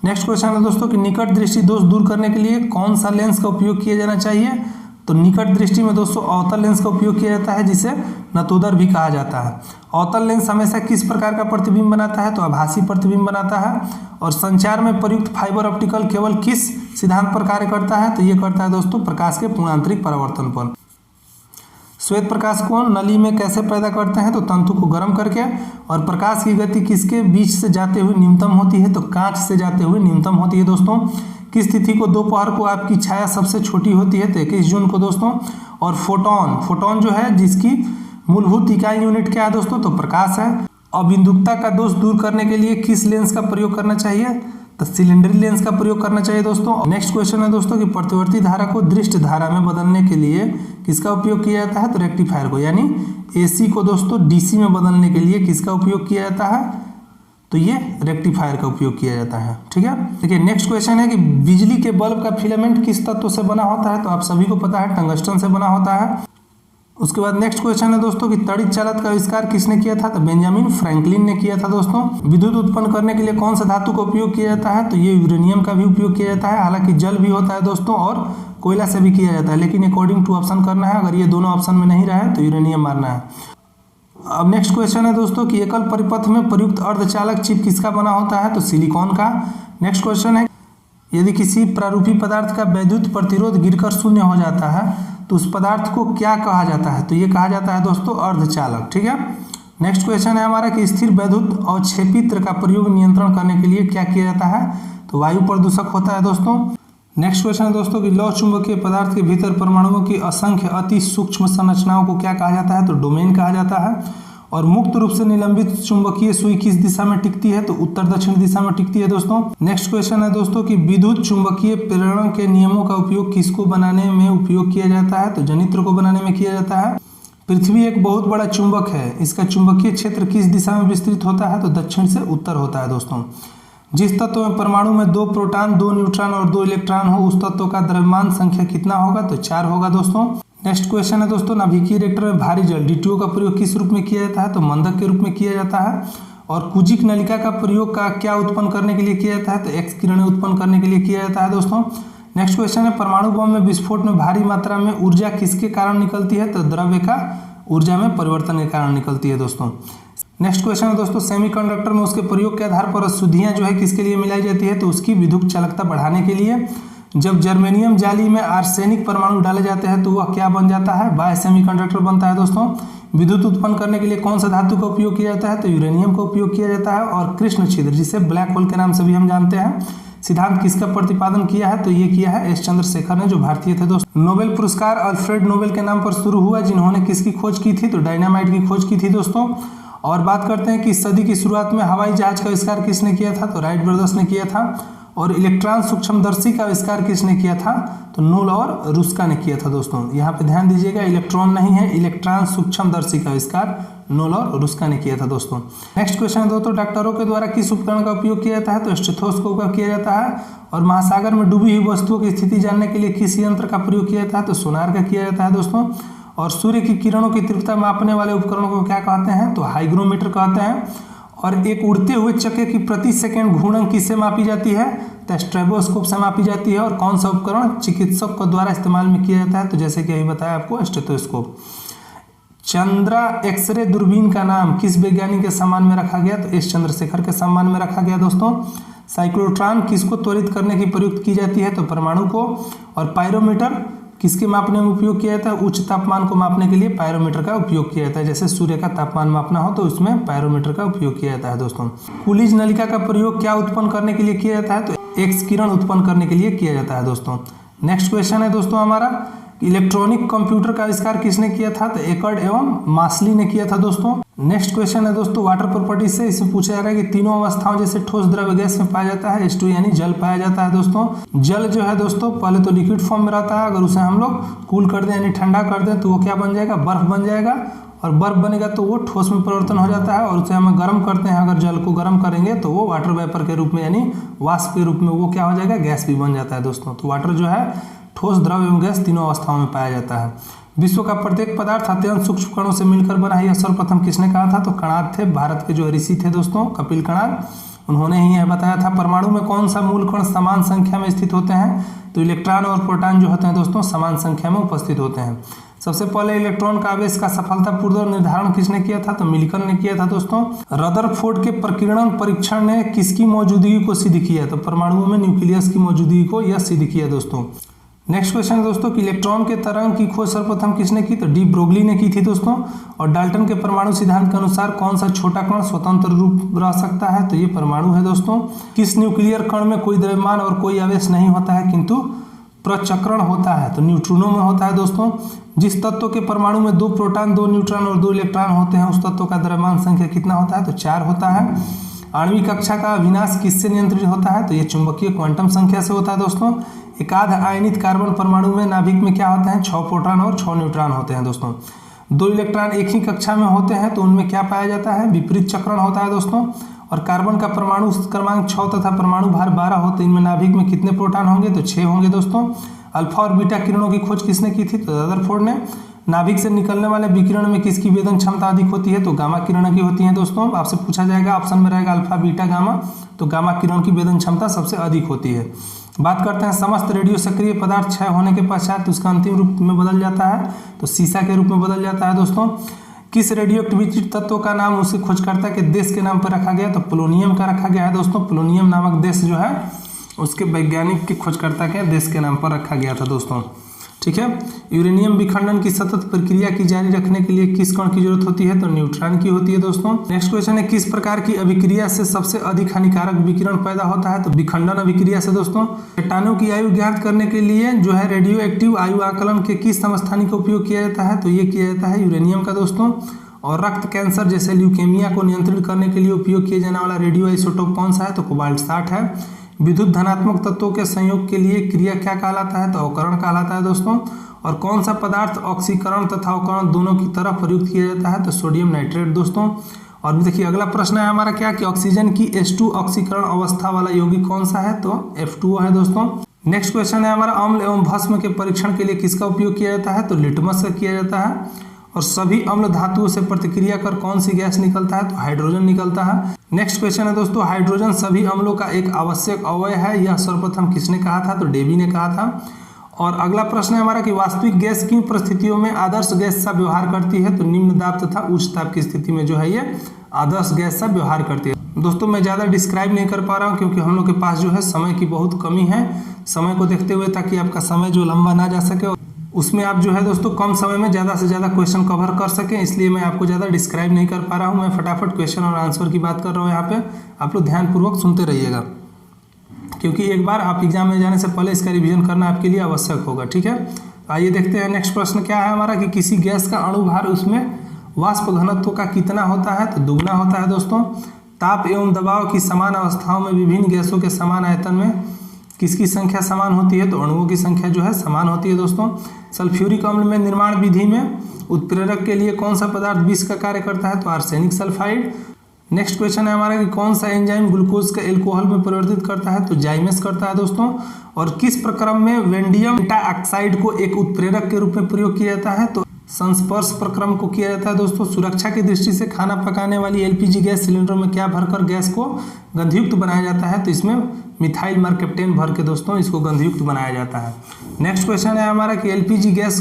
नेक्स्ट क्वेश्चन है दोस्तों कि निकट दृष्टि दोष दूर करने के लिए कौन सा लेंस का उपयोग किया जाना चाहिए? तो निकट दृष्टि में दोस्तों अवतल लेंस का उपयोग किया जाता है जिसे नतोदर भी कहा जाता है। अवतल लेंस हमेशा किस प्रकार का प्रतिबिंब बनाता है? तो आभासी प्रतिबिंब बनाता है। और संचार में प्रयुक्त फाइबर ऑप्टिकल केवल किस सिद्धांत पर कार्य करता है? तो ये करता है दोस्तों प्रकाश के पूर्णांतरिक परावर्तन पर। श्वेत प्रकाश कोण नली में कैसे पैदा करते हैं? तो तंतु को गर्म करके। और प्रकाश की गति किसके बीच से जाते हुए न्यूनतम होती है? तो कांच से जाते हुए न्यूनतम होती है दोस्तों। किस तिथि को दोपहर को आपकी छाया सबसे छोटी होती है? तो 21 जून को दोस्तों। और फोटोन जो है जिसकी मूलभूत इकाई यूनिट क्या है दोस्तों? तो प्रकाश है। अबिंदुकता का दोष दूर करने के लिए किस लेंस का प्रयोग करना चाहिए? तो सिलेंडरी लेंस का प्रयोग करना चाहिए दोस्तों। नेक्स्ट क्वेश्चन है दोस्तों कि प्रतिवर्ती धारा को दृष्ट धारा में बदलने के लिए किसका उपयोग किया जाता है? तो रेक्टिफायर को, यानी AC को दोस्तों DC में बदलने के लिए किसका उपयोग किया जाता है? तो ये रेक्टिफायर का उपयोग किया जाता है। ठीक है, देखिए नेक्स्ट क्वेश्चन है कि बिजली के बल्ब का फिलामेंट किस तत्व से बना होता है? तो आप सभी को पता है टंगस्टन से बना होता है। उसके बाद नेक्स्ट क्वेश्चन है दोस्तों कि तड़ित चालक का आविष्कार किसने किया था? तो बेंजामिन फ्रैंकलिन ने किया था दोस्तों। विद्युत उत्पन्न करने के लिए कौन सा धातु का उपयोग किया जाता है? तो ये यूरेनियम का भी उपयोग किया जाता है। हालांकि जल भी होता है दोस्तों और कोयला से भी किया जाता है, लेकिन अकॉर्डिंग टू ऑप्शन करना है। अगर ये दोनों ऑप्शन में नहीं रहे तो यूरेनियम मारना है। अब नेक्स्ट क्वेश्चन है दोस्तों कि एकल परिपथ में प्रयुक्त अर्धचालक चिप किसका बना होता है? तो सिलिकॉन का। नेक्स्ट क्वेश्चन है यदि किसी प्रारूपी पदार्थ का वैद्युत प्रतिरोध गिरकर शून्य हो जाता है तो उस पदार्थ को क्या कहा जाता है? तो ये कहा जाता है दोस्तों अर्धचालक। ठीक है, नेक्स्ट क्वेश्चन है हमारा कि स्थिर वैद्युत अवक्षेपित्र का प्रयोग नियंत्रण करने के लिए क्या किया जाता है? तो वायु प्रदूषक होता है दोस्तों। नेक्स्ट क्वेश्चन है दोस्तों कि लौह चुंबकीय पदार्थ के भीतर परमाणुओं की असंख्य अति सूक्ष्म संरचनाओं को क्या कहा जाता है? तो डोमेन कहा जाता है। और मुक्त रूप से निलंबित चुंबकीय सुई किस दिशा में टिकती है? तो उत्तर दक्षिण दिशा में टिकती है दोस्तों। नेक्स्ट क्वेश्चन है दोस्तों कि विद्युत चुंबकीय प्रेरण के नियमों का उपयोग किसको बनाने में उपयोग किया जाता है? तो जनित्र को बनाने में किया जाता है। पृथ्वी एक बहुत बड़ा चुंबक है, इसका चुंबकीय क्षेत्र किस दिशा में विस्तृत होता है? तो दक्षिण से उत्तर होता है दोस्तों। जिस तत्व में परमाणु में 2 प्रोटॉन 2 न्यूट्रॉन और 2 इलेक्ट्रॉन हो उस तत्व का द्रव्यमान संख्या कितना होगा? तो 4 होगा दोस्तों। नेक्स्ट क्वेश्चन है दोस्तों नाभिकीय रिएक्टर में भारी जल DTO का प्रयोग किस रूप में किया जाता है? तो मंदक के रूप में किया जाता है। और कुजिक नलिका का प्रयोग का क्या उत्पन्न करने के लिए किया जाता है? तो एक्स किरणें उत्पन्न करने के लिए किया जाता है दोस्तों। नेक्स्ट क्वेश्चन है परमाणु बम में विस्फोट में भारी मात्रा में ऊर्जा किसके कारण निकलती है? तो द्रव्य का ऊर्जा में परिवर्तन के कारण निकलती है दोस्तों। नेक्स्ट क्वेश्चन है दोस्तों सेमीकंडक्टर में उसके प्रयोग के आधार पर अशुद्धियां जो है किसके लिए मिलाई जाती है? तो उसकी विद्युत चालकता बढ़ाने के लिए। जब जर्मेनियम जाली में आर्सेनिक परमाणु डाले जाते हैं तो वह क्या बन जाता है? बाय सेमीकंडक्टर बनता है दोस्तों। विद्युत उत्पन्न करने के लिए कौन सा धातु का उपयोग किया जाता है? तो यूरेनियम का उपयोग किया जाता है। और कृष्ण छिद्र जिसे ब्लैक होल के नाम से भी हम जानते हैं, सिद्धांत किसका प्रतिपादन किया है? तो ये किया है एस चंद्रशेखर ने, जो भारतीय थे दोस्तों। नोबेल पुरस्कार अल्फ्रेड नोबेल के नाम पर शुरू हुआ, जिन्होंने किसकी खोज की थी? तो डायनामाइट की खोज की थी दोस्तों। और बात करते हैं कि इस सदी की शुरुआत में हवाई जहाज का आविष्कार किसने किया था? तो राइट ब्रदर्स ने किया था। और इलेक्ट्रॉन सूक्ष्मदर्शी का आविष्कार किसने किया था? तो नूल और रुस्का ने किया था दोस्तों। यहाँ पे ध्यान दीजिएगा, इलेक्ट्रॉन नहीं है, इलेक्ट्रॉन सूक्ष्मदर्शी का आविष्कार नूल और रुस्का ने किया था दोस्तों। नेक्स्ट क्वेश्चन है दोस्तों डॉक्टरों के द्वारा किस उपकरण का उपयोग किया जाता है? तो स्टेथोस्कोप का किया जाता है। और महासागर में डूबी हुई वस्तुओं की स्थिति जानने के लिए किस यंत्र का प्रयोग किया जाता है? तो सोनार का किया जाता है दोस्तों। और सूर्य की किरणों की तीव्रता मापने वाले उपकरणों को क्या कहते हैं? तो हाइग्रोमीटर कहते हैं। और एक उड़ते हुए चक्के की प्रति सेकंड घूर्णन किससे मापी जाती है? तो स्ट्रेबोस्कोप से मापी जाती है। और कौन सा उपकरण चिकित्सक के द्वारा इस्तेमाल में किया जाता है? तो जैसे कि अभी बताया आपको, स्टेथोस्कोप। चंद्रा एक्सरे दूरबीन का नाम किस वैज्ञानिक के सम्मान में रखा गया? तो एस चंद्रशेखर के सम्मान में रखा गया दोस्तों। साइक्लोट्रॉन किसको त्वरित करने की प्रयुक्त की जाती है? तो परमाणु को। और पायरोमीटर किसके मापने में उपयोग किया जाता है? उच्च तापमान को मापने के लिए पायरोमीटर का उपयोग किया जाता है। जैसे सूर्य का तापमान मापना हो तो उसमें पायरोमीटर का उपयोग किया जाता है दोस्तों। कुलिज नलिका का प्रयोग क्या उत्पन्न करने के लिए किया जाता है? तो एक्स किरण उत्पन्न करने के लिए किया जाता है दोस्तों। नेक्स्ट क्वेश्चन है दोस्तों हमारा, इलेक्ट्रॉनिक कंप्यूटर का आविष्कार किसने किया था? तो एकर्ड एवं मास्ली ने किया था दोस्तों। नेक्स्ट क्वेश्चन है दोस्तों वाटर प्रॉपर्टी से, इसमें पूछा जा रहा है कि तीनों अवस्थाओं जैसे ठोस, द्रव, गैस में पाया जाता है H2 यानी जल पाया जाता है दोस्तों। जल जो है दोस्तों पहले तो लिक्विड फॉर्म में रहता है, अगर उसे हम लोग कूल कर दें यानी ठंडा कर दें तो वो क्या बन जाएगा? बर्फ बन जाएगा, और बर्फ बनेगा तो वो ठोस में परिवर्तन हो जाता है, और उसे हम गर्म करते हैं, अगर जल को गर्म करेंगे तो वो वाटर वेपर के रूप में यानी वाष्प के रूप में वो क्या हो जाएगा? गैस भी बन जाता है दोस्तों। तो वाटर जो है ठोस, द्रव एवं गैस तीनों अवस्थाओं में पाया जाता है। विश्व का प्रत्येक पदार्थ अत्यंत सूक्ष्म कणों से मिलकर बना है, यह सर्वप्रथम किसने कहा था? तो कणाद थे, भारत के जो ऋषि थे दोस्तों कपिल कणाद, उन्होंने ही यह बताया था। परमाणु में कौन सा मूल कण समान संख्या में स्थित होते हैं? तो इलेक्ट्रॉन और प्रोटॉन जो होते हैं दोस्तों समान संख्या में उपस्थित होते हैं। सबसे पहले इलेक्ट्रॉन का आवेश का सफलतापूर्वक निर्धारण किसने किया था? तो मिल्टन ने किया था दोस्तों। रदरफोर्ड के प्रकीर्णन परीक्षण ने किसकी मौजूदगी को सिद्ध किया? तो परमाणुओं में न्यूक्लियस की मौजूदगी को यह सिद्ध किया दोस्तों। नेक्स्ट क्वेश्चन है दोस्तों कि इलेक्ट्रॉन के तरंग की खोज सर्वप्रथम किसने की? तो डी ब्रोगली ने की थी दोस्तों। और डाल्टन के परमाणु सिद्धांत के अनुसार कौन सा छोटा कण स्वतंत्र रूप रह सकता है? तो ये परमाणु है दोस्तों। किस न्यूक्लियर कण में कोई द्रव्यमान और कोई आवेश नहीं होता है किंतु प्रचक्रण होता है? तो न्यूट्रिनो में होता है दोस्तों। जिस तत्व के परमाणु में 2 प्रोटॉन, 2 न्यूट्रॉन और 2 इलेक्ट्रॉन होते हैं उस तत्व का द्रव्यमान संख्या कितना होता है? तो 4 होता है। आणविक कक्षा का विनाश किससे नियंत्रित होता है? तो ये चुंबकीय क्वांटम संख्या से होता है दोस्तों। एकाध आयनित कार्बन परमाणु में नाभिक में क्या होते हैं? 6 प्रोटॉन और 6 न्यूट्रॉन होते हैं दोस्तों। 2 इलेक्ट्रॉन एक ही कक्षा में होते हैं तो उनमें क्या पाया जाता है? विपरीत चक्रण होता है दोस्तों। और कार्बन का परमाणु क्रमांक 6 तथा परमाणु भार 12 हो तो इनमें नाभिक में कितने प्रोटॉन होंगे? तो 6 होंगे दोस्तों। अल्फा और बीटा किरणों की खोज किसने की थी? तो रदरफोर्ड ने। नाभिक से निकलने वाले विकिरण में किसकी वेदन क्षमता अधिक होती है? तो गामा किरण की होती है दोस्तों। आपसे पूछा जाएगा, ऑप्शन में रहेगा अल्फा, बीटा, गामा, तो गामा किरण की वेदन क्षमता सबसे अधिक होती है। बात करते हैं समस्त रेडियो सक्रिय पदार्थ क्षय होने के पश्चात उसका अंतिम रूप में बदल जाता है, तो सीसा के रूप में बदल जाता है दोस्तों। किस रेडियो एक्टिविटी तत्व का नाम उसे खोजकर्ता के देश के नाम पर रखा गया? तो पोलोनियम का रखा गया है दोस्तों। पोलोनियम नामक देश जो है उसके वैज्ञानिक के खोजकर्ता के देश के नाम पर रखा गया था दोस्तों। ठीक है। यूरेनियम विखंडन की सतत प्रक्रिया की जारी रखने के लिए किस कण की जरूरत होती है? तो न्यूट्रॉन की होती है दोस्तों। नेक्स्ट क्वेश्चन है, किस प्रकार की अभिक्रिया से सबसे अधिक हानिकारक विकिरण पैदा होता है? तो विखंडन अभिक्रिया से दोस्तों। चट्टानों की आयु ज्ञात करने के लिए जो है रेडियो एक्टिव आयु आकलन के किस समस्थानिक का उपयोग किया जाता है? तो ये किया जाता है यूरेनियम का दोस्तों। और रक्त कैंसर जैसे ल्यूकेमिया को नियंत्रित करने के लिए उपयोग किया जाने वाला रेडियो आइसोटोप कौन सा है? तो कोबाल्ट 60 है। विद्युत धनात्मक तत्वों के संयोग के लिए क्रिया क्या कहलाता है? तो अवकरण कहलाता है दोस्तों। और कौन सा पदार्थ ऑक्सीकरण तथा अवकरण दोनों की तरफ प्रयुक्त किया जाता है? तो सोडियम नाइट्रेट दोस्तों। और देखिए अगला प्रश्न है हमारा क्या कि ऑक्सीजन की H2 ऑक्सीकरण अवस्था वाला यौगिक कौन सा है? तो F2O है दोस्तों। नेक्स्ट क्वेश्चन है हमारा, अम्ल एवं भस्म के परीक्षण के लिए किसका उपयोग किया जाता है? तो लिटमस का किया जाता है। और सभी अम्ल धातुओं से प्रतिक्रिया कर कौन सी गैस निकलता है? तो हाइड्रोजन निकलता है। नेक्स्ट क्वेश्चन है दोस्तों, हाइड्रोजन सभी अम्लों का एक आवश्यक अवयव है, यह सर्वप्रथम किसने कहा था? तो डेवी ने कहा था। और अगला प्रश्न है हमारा कि वास्तविक गैस किन परिस्थितियों में आदर्श गैस सा व्यवहार करती है? तो निम्न दाब तथा उच्च ताप की स्थिति में जो है ये आदर्श गैस सा व्यवहार करती है दोस्तों। मैं ज़्यादा डिस्क्राइब नहीं कर पा रहा हूँ क्योंकि हम लोग के पास जो है समय की बहुत कमी है। समय को देखते हुए ताकि आपका समय जो लंबा ना जा सके उसमें आप जो है दोस्तों कम समय में ज़्यादा से ज़्यादा क्वेश्चन कवर कर सकें, इसलिए मैं आपको ज़्यादा डिस्क्राइब नहीं कर पा रहा हूँ। मैं फटाफट क्वेश्चन और आंसर की बात कर रहा हूँ यहाँ पे, आप लोग ध्यानपूर्वक सुनते रहिएगा क्योंकि एक बार आप एग्जाम में जाने से पहले इसका रिवीजन करना आपके लिए आवश्यक होगा। ठीक है, तो आइए देखते हैं नेक्स्ट प्रश्न क्या है हमारा कि किसी गैस का अणु भार उसमें वाष्प घनत्व का कितना होता है? तो दुगना होता है दोस्तों। ताप एवं दबाव की समान अवस्थाओं में विभिन्न गैसों के समान आयतन में किसकी संख्या समान होती है? तो अणुओं की संख्या जो है समान होती है दोस्तों। सल्फ्यूरिक अम्ल में निर्माण विधि में उत्प्रेरक के लिए कौन सा पदार्थ विष का कार्य करता है? तो आर्सेनिक सल्फाइड। नेक्स्ट क्वेश्चन है हमारा कि कौन सा एंजाइम ग्लूकोज का एल्कोहल में परिवर्तित करता है? तो जाइमेस करता है दोस्तों। और किस प्रक्रम में वेंडियम पेंटाऑक्साइड को एक उत्प्रेरक के रूप में प्रयोग किया जाता है? तो संस्पर्श प्रक्रम को किया जाता है दोस्तों। सुरक्षा की दृष्टि से खाना पकाने वाली एलपीजी गैस सिलेंडर में क्या भरकर गैस को गंधयुक्त बनाया जाता है? तो इसमें मिथाइल मरकप्टेन भर के दोस्तों इसको गंधयुक्त बनाया जाता है। नेक्स्ट क्वेश्चन है हमारा कि एलपीजी गैस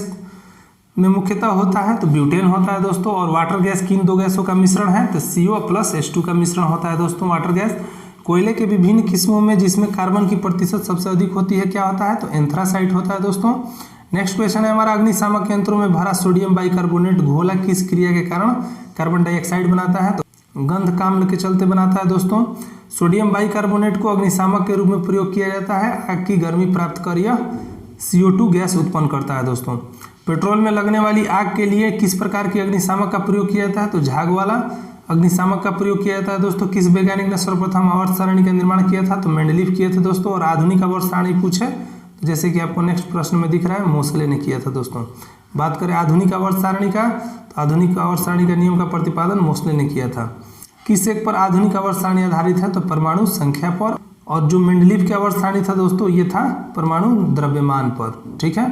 में मुख्यतः होता है तो ब्यूटेन होता है दोस्तों। और वाटर गैस किन दो गैसों का मिश्रण है? तो CO प्लस H2 का मिश्रण होता है दोस्तों वाटर गैस। कोयले के विभिन्न किस्मों में जिसमें कार्बन की प्रतिशत सबसे अधिक होती है क्या होता है? तो एंथ्रासाइट होता है दोस्तों। नेक्स्ट क्वेश्चन है हमारा अग्निशामक यंत्रों में भरा सोडियम बाइकार्बोनेट घोला किस क्रिया के कारण कार्बन डाइऑक्साइड बनाता है? तो गंध काम्ल के चलते बनाता है दोस्तों। सोडियम बाइकार्बोनेट को अग्निशामक के रूप में प्रयोग किया जाता है आग की गर्मी प्राप्त कर यह CO2 गैस उत्पन्न करता है दोस्तों। पेट्रोल में लगने वाली आग के लिए किस प्रकार की अग्निशामक का प्रयोग किया जाता है? तो झाग वाला अग्निशामक का प्रयोग किया जाता है दोस्तों। किस वैज्ञानिक ने सर्वप्रथम आवर्त सारणी का निर्माण किया था? तो मेंडलीफ किए थे दोस्तों। और आधुनिक आवर्त सारणी पूछे तो जैसे कि आपको नेक्स्ट प्रश्न में दिख रहा है, मोसले ने किया था दोस्तों। बात करें आधुनिक आवर्त सारणी का, तो आधुनिक आवर्त सारणी का नियम का प्रतिपादन मोसले ने किया था। किस एक पर आधुनिक आवर्त सारणी आधारित है? तो परमाणु संख्या पर। और जो मेंडलीफ की आवर्त सारणी था दोस्तों, ये था परमाणु द्रव्यमान पर। ठीक है,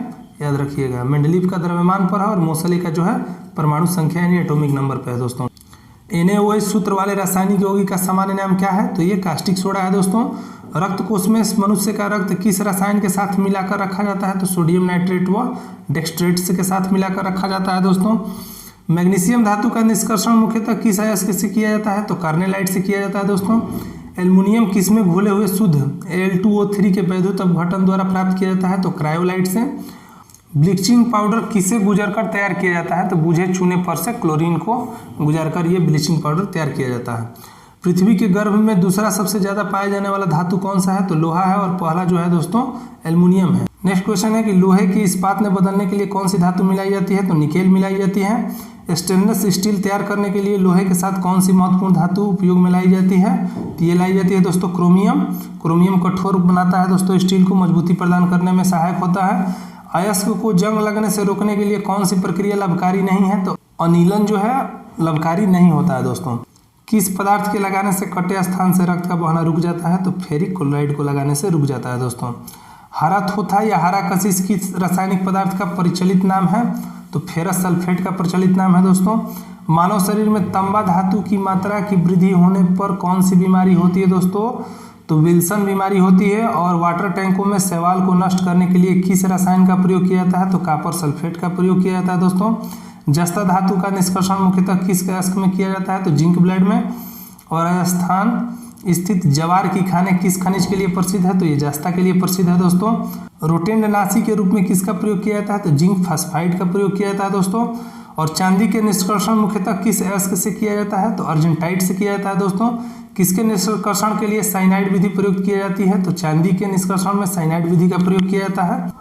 याद रखिएगा, मेंडलीफ का द्रव्यमान पर है और मोसले का जो है परमाणु संख्या यानी एटॉमिक नंबर पर है दोस्तों। NaOH सूत्र वाले रासायनिक यौगिक का सामान्य नाम क्या है? तो ये कास्टिक सोडा है दोस्तों। रक्त कोष में मनुष्य का रक्त किस रसायन के साथ मिलाकर रखा जाता है? तो सोडियम नाइट्रेट व डेक्सट्रेट्स के साथ मिलाकर रखा जाता है दोस्तों। मैग्नीशियम धातु का निष्कर्षण मुख्यतः किस अयस्क से किया जाता है? तो कार्नेलाइट से किया जाता है दोस्तों। एल्युमिनियम किस में घुले हुए शुद्ध Al2O3 के वैद्युत अपघटन द्वारा प्राप्त किया जाता है? तो क्रायोलाइट से। ब्लीचिंग पाउडर किसे गुजरकर तैयार किया जाता है? तो बूझे चूने पर से क्लोरीन को गुजरकर ये ब्लीचिंग पाउडर तैयार किया जाता है। पृथ्वी के गर्भ में दूसरा सबसे ज्यादा पाया जाने वाला धातु कौन सा है? तो लोहा है। और पहला जो है दोस्तों एल्युमिनियम है। नेक्स्ट क्वेश्चन है कि लोहे की इस्पात में बदलने के लिए कौन सी धातु मिलाई जाती है? तो निकेल मिलाई जाती है। स्टेनलेस स्टील तैयार करने के लिए लोहे के साथ कौन सी महत्वपूर्ण धातु उपयोग में लाई जाती है? तो ये लाई जाती है दोस्तों क्रोमियम। क्रोमियम कठोर बनाता है दोस्तों स्टील को, मजबूती प्रदान करने में सहायक होता है। अयस्क को जंग लगने से रोकने के लिए कौन सी प्रक्रिया लाभकारी नहीं है? तो अनिलन जो है लाभकारी नहीं होता है दोस्तों। किस पदार्थ के लगाने से कटे स्थान से रक्त का बहना रुक जाता है? तो फेरिक क्लोराइड को लगाने से रुक जाता है दोस्तों। हरा थोथा या हरा कशिश किस रासायनिक पदार्थ का परिचलित नाम है? तो फेरस सल्फेट का प्रचलित नाम है दोस्तों। मानव शरीर में तांबा धातु की मात्रा की वृद्धि होने पर कौन सी बीमारी होती है दोस्तों? तो विल्सन बीमारी होती है। और वाटर टैंकों में शैवाल को नष्ट करने के लिए किस रसायन का प्रयोग किया जाता है? तो कॉपर सल्फेट का प्रयोग किया जाता है दोस्तों। जस्ता धातु का निष्कर्षण मुख्यतः किस अयस्क में किया जाता है? तो जिंक ब्लेड में। और राजस्थान स्थित जवार की खाने किस खनिज के लिए प्रसिद्ध है? तो ये जस्ता के लिए प्रसिद्ध है दोस्तों। रोटेंडनाशी के रूप में किसका प्रयोग किया जाता है? तो जिंक फास्फाइड का प्रयोग किया जाता है दोस्तों। और चांदी के निष्कर्षण मुख्यतः किस अयस्क से किया जाता है? तो अर्जेंटाइट से किया जाता है दोस्तों। किसके निष्कर्षण के लिए साइनाइड विधि प्रयुक्त की जाती है? तो चांदी के निष्कर्षण में साइनाइड विधि का प्रयोग किया जाता है।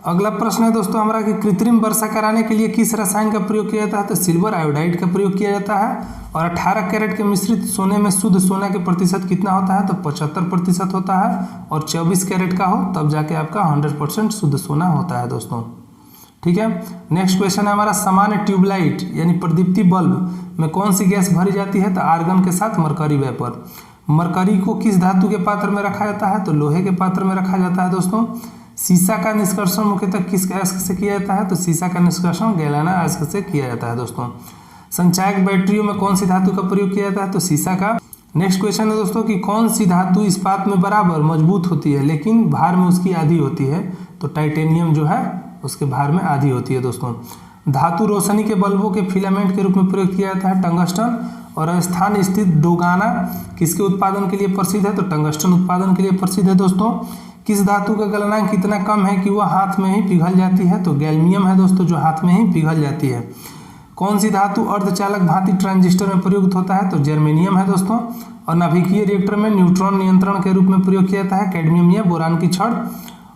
अगला प्रश्न है दोस्तों हमारा कि कृत्रिम वर्षा कराने के लिए किस रसायन का प्रयोग किया जाता है? तो सिल्वर आयोडाइड का प्रयोग किया जाता है। और 18 कैरेट के मिश्रित सोने में शुद्ध सोना के प्रतिशत कितना होता है? तो 75% होता है। और 24 कैरेट का हो तब जाके आपका 100% शुद्ध सोना होता है दोस्तों। ठीक है, नेक्स्ट क्वेश्चन है हमारा सामान्य ट्यूबलाइट यानी प्रदीप्ति बल्ब में कौन सी गैस भरी जाती है? तो आर्गन के साथ मरकरी वेपर। मरकरी को किस धातु के पात्र में रखा जाता है? तो लोहे के पात्र में रखा जाता है दोस्तों। सीसा का निष्कर्षण मुख्यतः किस अयस्क से किया जाता है? तो सीसा का निष्कर्षण गैलाना अयस्क से किया जाता है दोस्तों। संचायक बैटरियों में कौन सी धातु का प्रयोग किया जाता है? तो सीसा का। नेक्स्ट क्वेश्चन है दोस्तों कि कौन सी धातु इस्पात में बराबर मजबूत होती है लेकिन भार में उसकी आधी होती है? तो टाइटेनियम जो है उसके भार में आधी होती है दोस्तों। धातु रोशनी के बल्बों के फिलामेंट के रूप में प्रयोग किया जाता है टंगस्टन। और राजस्थान स्थित डोगाना किसके उत्पादन के लिए प्रसिद्ध है? तो टंगस्टन उत्पादन के लिए प्रसिद्ध है दोस्तों। किस धातु का गलनांक कितना कम है कि वह हाथ में ही पिघल जाती है? तो गैल्मियम है दोस्तों जो हाथ में ही पिघल जाती है। कौन सी धातु अर्धचालक भांति ट्रांजिस्टर में प्रयुक्त होता है? तो जर्मेनियम है दोस्तों। और नाभिकीय रिएक्टर में न्यूट्रॉन नियंत्रण के रूप में प्रयोग किया जाता है कैडमियम या बोरान की छड़।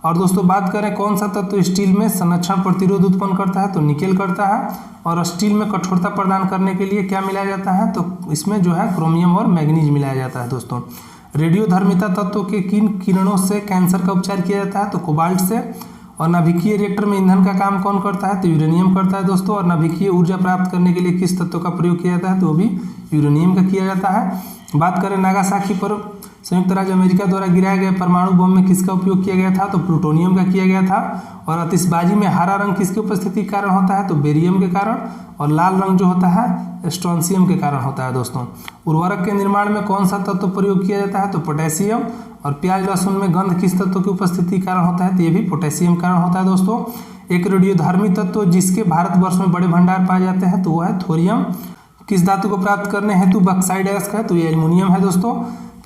और दोस्तों बात करें कौन सा तत्व स्टील में संरक्षण प्रतिरोध उत्पन्न करता है? तो निकेल करता है। और स्टील में कठोरता प्रदान करने के लिए क्या मिलाया जाता है? तो इसमें जो है क्रोमियम और मैग्नीज मिलाया जाता है दोस्तों। रेडियोधर्मिता तत्वों के किन किरणों से कैंसर का उपचार किया जाता है? तो कोबाल्ट से। और नाभिकीय रिएक्टर में ईंधन का काम कौन करता है? तो यूरेनियम करता है दोस्तों। और नाभिकीय ऊर्जा प्राप्त करने के लिए किस तत्व का प्रयोग किया जाता है? तो वो भी यूरेनियम का किया जाता है। बात करें नागासाकी पर संयुक्त राज्य अमेरिका द्वारा गिराए गए परमाणु बम में किसका उपयोग किया गया था? तो प्लूटोनियम का किया गया था। और आतिशबाजी में हरा रंग किसकी उपस्थिति के कारण होता है? तो बेरियम के कारण। और लाल रंग जो होता है स्ट्रोंशियम के कारण होता है दोस्तों। उर्वरक के निर्माण में कौन सा तत्व प्रयोग किया जाता है? तो पोटेशियम। और प्याज लहसुन में गंध किस तत्व की उपस्थिति के कारण होता है? तो ये भी पोटेशियम कारण होता है दोस्तों। एक रेडियोधर्मी तत्व जिसके भारतवर्ष में बड़े भंडार पाए जाते हैं तो वह है थोरियम। किस धातु को प्राप्त करने हेतु बॉक्साइड अयस्क है? तो ये एल्युमिनियम है दोस्तों।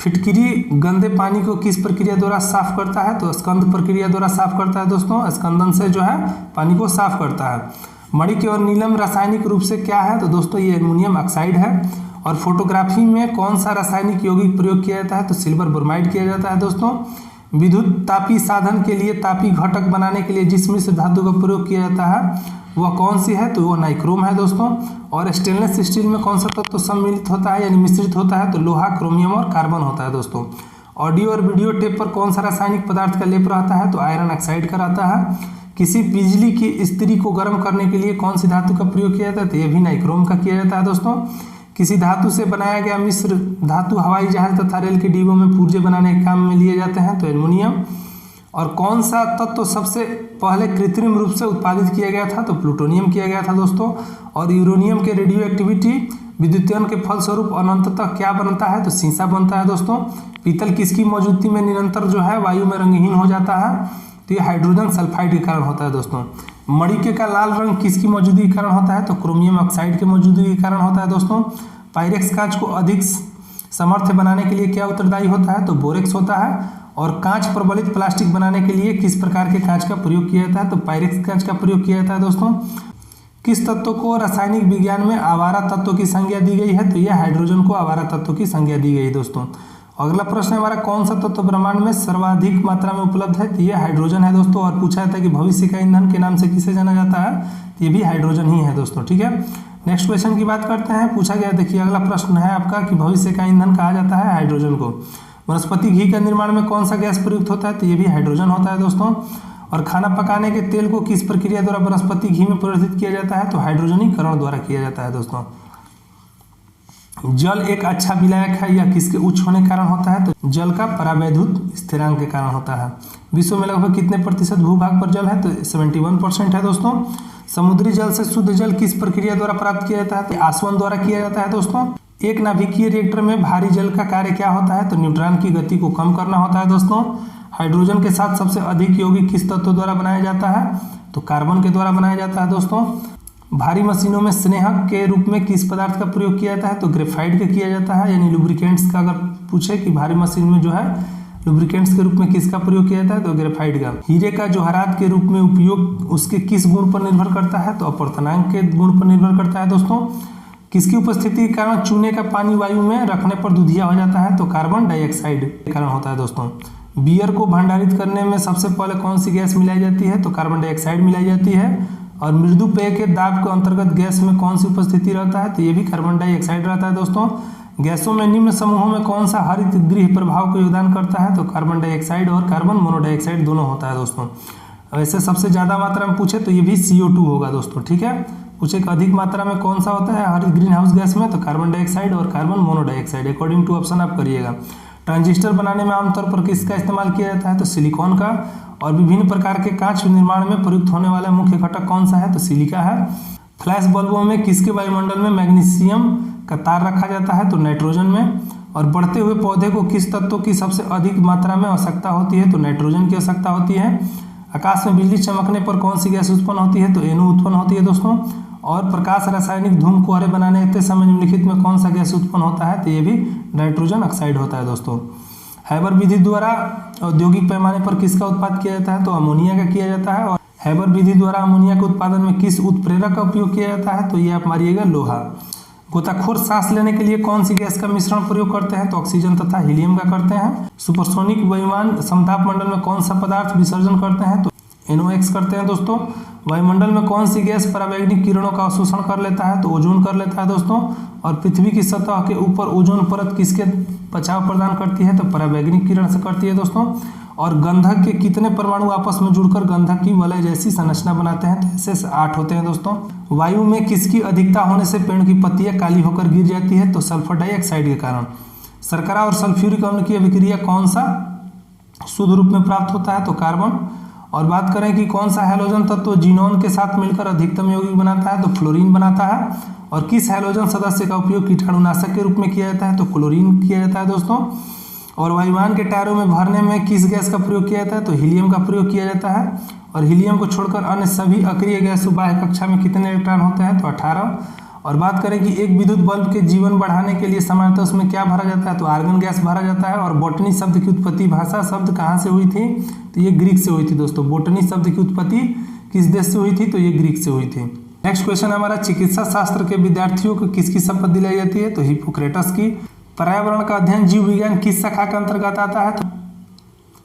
फिटकिरी गंदे पानी को किस प्रक्रिया द्वारा साफ करता है? तो स्कंद प्रक्रिया द्वारा साफ करता है दोस्तों। स्कंदन से जो है पानी को साफ करता है। मणिक और नीलम रासायनिक रूप से क्या है? तो दोस्तों ये एल्युमिनियम ऑक्साइड है। और फोटोग्राफी में कौन सा रासायनिक यौगिक प्रयोग किया जाता है? तो सिल्वर ब्रोमाइड किया जाता है दोस्तों। विद्युत तापी साधन के लिए तापी घटक बनाने के लिए जिस मिश्र धातु का प्रयोग किया जाता है वह कौन सी है, तो वह नाइक्रोम है दोस्तों। और स्टेनलेस स्टील में कौन सा तत्व सम्मिलित होता है यानी मिश्रित होता है, तो लोहा, क्रोमियम और कार्बन होता है दोस्तों। ऑडियो और वीडियो टेप पर कौन सा रासायनिक पदार्थ का लेप रहता है, तो आयरन ऑक्साइड का रहता है। किसी बिजली की इस्त्री को गर्म करने के लिए कौन सी धातु का प्रयोग किया जाता है, तो यह भी नाइक्रोम का किया जाता है दोस्तों। किसी धातु से बनाया गया मिश्र धातु हवाई जहाज तथा रेल के डिब्बों में पुर्जे बनाने के काम में लिए जाते हैं, तो एल्युमिनियम। और कौन सा तत्व सबसे पहले कृत्रिम रूप से उत्पादित किया गया था, तो प्लूटोनियम किया गया था दोस्तों। और यूरेनियम के रेडियो एक्टिविटी विद्युतीकरण के फलस्वरूप अनंततः क्या बनता है, तो शीशा बनता है दोस्तों। पीतल किसकी मौजूदगी में निरंतर जो है वायु में रंगहीन हो जाता है, तो ये हाइड्रोजन सल्फाइड के कारण होता है दोस्तों। मणिके का लाल रंग किसकी मौजूदगी के कारण होता है, तो क्रोमियम ऑक्साइड के मौजूदगी के कारण होता है दोस्तों। पायरेक्स कांच को अधिक सामर्थ्य बनाने के लिए क्या उत्तरदायी होता है, तो बोरेक्स होता है। और कांच प्रबलित प्लास्टिक बनाने के लिए किस प्रकार के कांच का प्रयोग किया जाता है, तो पायरेक्स कांच का प्रयोग किया जाता है दोस्तों। किस तत्व को रासायनिक विज्ञान में आवारा तत्व की संज्ञा दी गई है, तो यह हाइड्रोजन को आवारा तत्व की संज्ञा दी गई दोस्तों। अगला प्रश्न हमारा, कौन सा तत्व ब्रह्मांड में सर्वाधिक मात्रा में उपलब्ध है, तो यह हाइड्रोजन है दोस्तों। और पूछा जाता है कि भविष्य का ईंधन के नाम से किसे जाना जाता है, तो ये भी हाइड्रोजन ही है दोस्तों। ठीक है, नेक्स्ट क्वेश्चन की बात करते हैं। पूछा गया, देखिए अगला प्रश्न है आपका कि भविष्य का ईंधन कहा जाता है हाइड्रोजन को। वनस्पति घी का निर्माण में कौन सा गैस प्रयुक्त होता है, तो ये भी हाइड्रोजन होता है दोस्तों। और खाना पकाने के तेल को किस प्रक्रिया द्वारा वनस्पति घी में परिवर्तित किया जाता है, तो हाइड्रोजनीकरण द्वारा किया जाता है दोस्तों। जल एक अच्छा विलायक है या किसके उच्च होने के कारण होता है, तो जल का परावैद्युत स्थिरांक के कारण होता है। विश्व में लगभग कितने प्रतिशत भूभाग पर जल है, तो 71% है दोस्तों। समुद्री जल से शुद्ध जल किस प्रक्रिया द्वारा प्राप्त किया जाता है, तो आसवन द्वारा किया जाता है दोस्तों। एक नाभिकीय रिएक्टर में भारी जल का कार्य क्या होता है, तो न्यूट्रॉन की गति को कम करना होता है दोस्तों। हाइड्रोजन के साथ सबसे अधिक यौगिक किस तत्व द्वारा बनाया जाता है, तो कार्बन के द्वारा बनाया जाता है दोस्तों। भारी मशीनों में स्नेहक के रूप में किस पदार्थ का प्रयोग किया जाता है, तो ग्रेफाइट का किया जाता है। यानी लुब्रिकेंट्स का अगर पूछे कि भारी मशीन में जो है लुब्रिकेंट्स के रूप में किसका प्रयोग किया जाता है, तो ग्रेफाइट का। हीरे का जवाहरात के रूप में उपयोग उसके किस गुण पर निर्भर करता है, तो अपवर्तनांक के गुण पर निर्भर करता है दोस्तों। किसकी उपस्थिति के कारण चूने का पानी वायु में रखने पर दूधिया हो जाता है, तो कार्बन डाइऑक्साइड के कारण होता है दोस्तों। बियर को भंडारित करने में सबसे पहले कौन सी गैस मिलाई जाती है, तो कार्बन डाइऑक्साइड मिलाई जाती है। और मृदु पेय के दाब के अंतर्गत गैस में कौन सी उपस्थिति रहता है, तो ये भी कार्बन डाइऑक्साइड रहता है दोस्तों। गैसों में निम्न समूहों में कौन सा हरित गृह प्रभाव को योगदान करता है, तो कार्बन डाइऑक्साइड और कार्बन मोनोडाइऑक्साइड दोनों होता है दोस्तों। वैसे सबसे ज़्यादा मात्रा में पूछे तो ये भी CO2 होगा दोस्तों। ठीक है, पूछे अधिक मात्रा में कौन सा होता है हरित ग्रीन हाउस गैस में, तो कार्बन डाइऑक्साइड और carbon monodioxide. According to option आप करिएगा। ट्रांजिस्टर बनाने में आमतौर पर किसका इस्तेमाल किया जाता है, तो सिलिकॉन का। और विभिन्न प्रकार के कांच निर्माण में प्रयुक्त होने वाला मुख्य घटक कौन सा है, तो सिलिका है। फ्लैश बल्बों में किसके वायुमंडल में मैग्नीशियम का तार रखा जाता है, तो नाइट्रोजन में। और बढ़ते हुए पौधे को किस तत्व की सबसे अधिक मात्रा में आवश्यकता होती है, तो नाइट्रोजन की आवश्यकता होती है। आकाश में बिजली चमकने पर कौन सी गैस उत्पन्न होती है, तो NO उत्पन्न होती है दोस्तों। और प्रकाश रासायनिक धूम कोहरे बनाने के समय निम्नलिखित में कौन सा गैस उत्पन्न होता है, तो ये भी नाइट्रोजन ऑक्साइड होता है दोस्तों। हैबर विधि द्वारा औद्योगिक पैमाने पर किसका उत्पादन किया जाता है, तो अमोनिया का किया जाता है। और हैबर विधि द्वारा अमोनिया के उत्पादन में किस उत्प्रेरक का उपयोग किया जाता है, तो ये आप मारिएगा लोहा। गोताखोर सांस लेने के लिए कौन सी गैस का मिश्रण प्रयोग करते हैं, तो ऑक्सीजन तथा हीलियम का करते हैं। सुपरसोनिक वायुयान समताप मंडल में कौन सा पदार्थ विसर्जन करते हैं, तो NOx करते हैं दोस्तों। वायुमंडल में कौन सी गैस परावैंगनिक किरणों का अवशोषण कर लेता है, तो ओजोन कर लेता है दोस्तों। और पृथ्वी की सतह के ऊपर ओजोन परत किसके बचाव प्रदान करती है, तो परावैंगनिक किरण से करती है दोस्तों। और गंधक के कितने परमाणु आपस में जुड़कर गंधक की वलय जैसी संरचना बनाते हैं, तो ऐसे 8 होते हैं दोस्तों। वायु में किसकी अधिकता होने से पेड़ की पत्तियां काली होकर गिर जाती है, तो सल्फर डाइऑक्साइड के कारण। शर्करा और सल्फ्यूरिक अम्ल की अभिक्रिया कौन सा शुद्ध रूप में प्राप्त होता है, तो कार्बन। और बात करें कि कौन सा हैलोजन तत्व जीनोन के साथ मिलकर अधिकतम यौगिक बनाता है, तो फ्लोरीन बनाता है। और किस हैलोजन सदस्य का उपयोग कीटाणुनाशक के रूप में किया जाता है, तो क्लोरीन किया जाता है दोस्तों। और वायुयान के टायरों में भरने में किस गैस का प्रयोग किया जाता है, तो हीलियम का प्रयोग किया जाता है। और हीलियम को छोड़कर अन्य सभी अक्रिय गैसों बाह्य कक्षा में कितने इलेक्ट्रॉन होते हैं, तो 18। और बात करें कि एक विद्युत बल्ब के जीवन बढ़ाने के लिए सामान्यतः उसमें क्या भरा जाता है, तो आर्गन गैस भरा जाता है। और बोटनी शब्द की उत्पत्ति भाषा शब्द कहाँ से हुई थी, तो ये ग्रीक से हुई थी दोस्तों। बोटनी शब्द की उत्पत्ति किस देश से हुई थी, तो ये ग्रीक से हुई थी। नेक्स्ट क्वेश्चन हमारा, चिकित्सा शास्त्र के विद्यार्थियों को किसकी शपथ दिलाई जाती है, तो हिप्पोक्रेटस की। पर्यावरण का अध्ययन जीव विज्ञान किस शाखा के अंतर्गत आता है,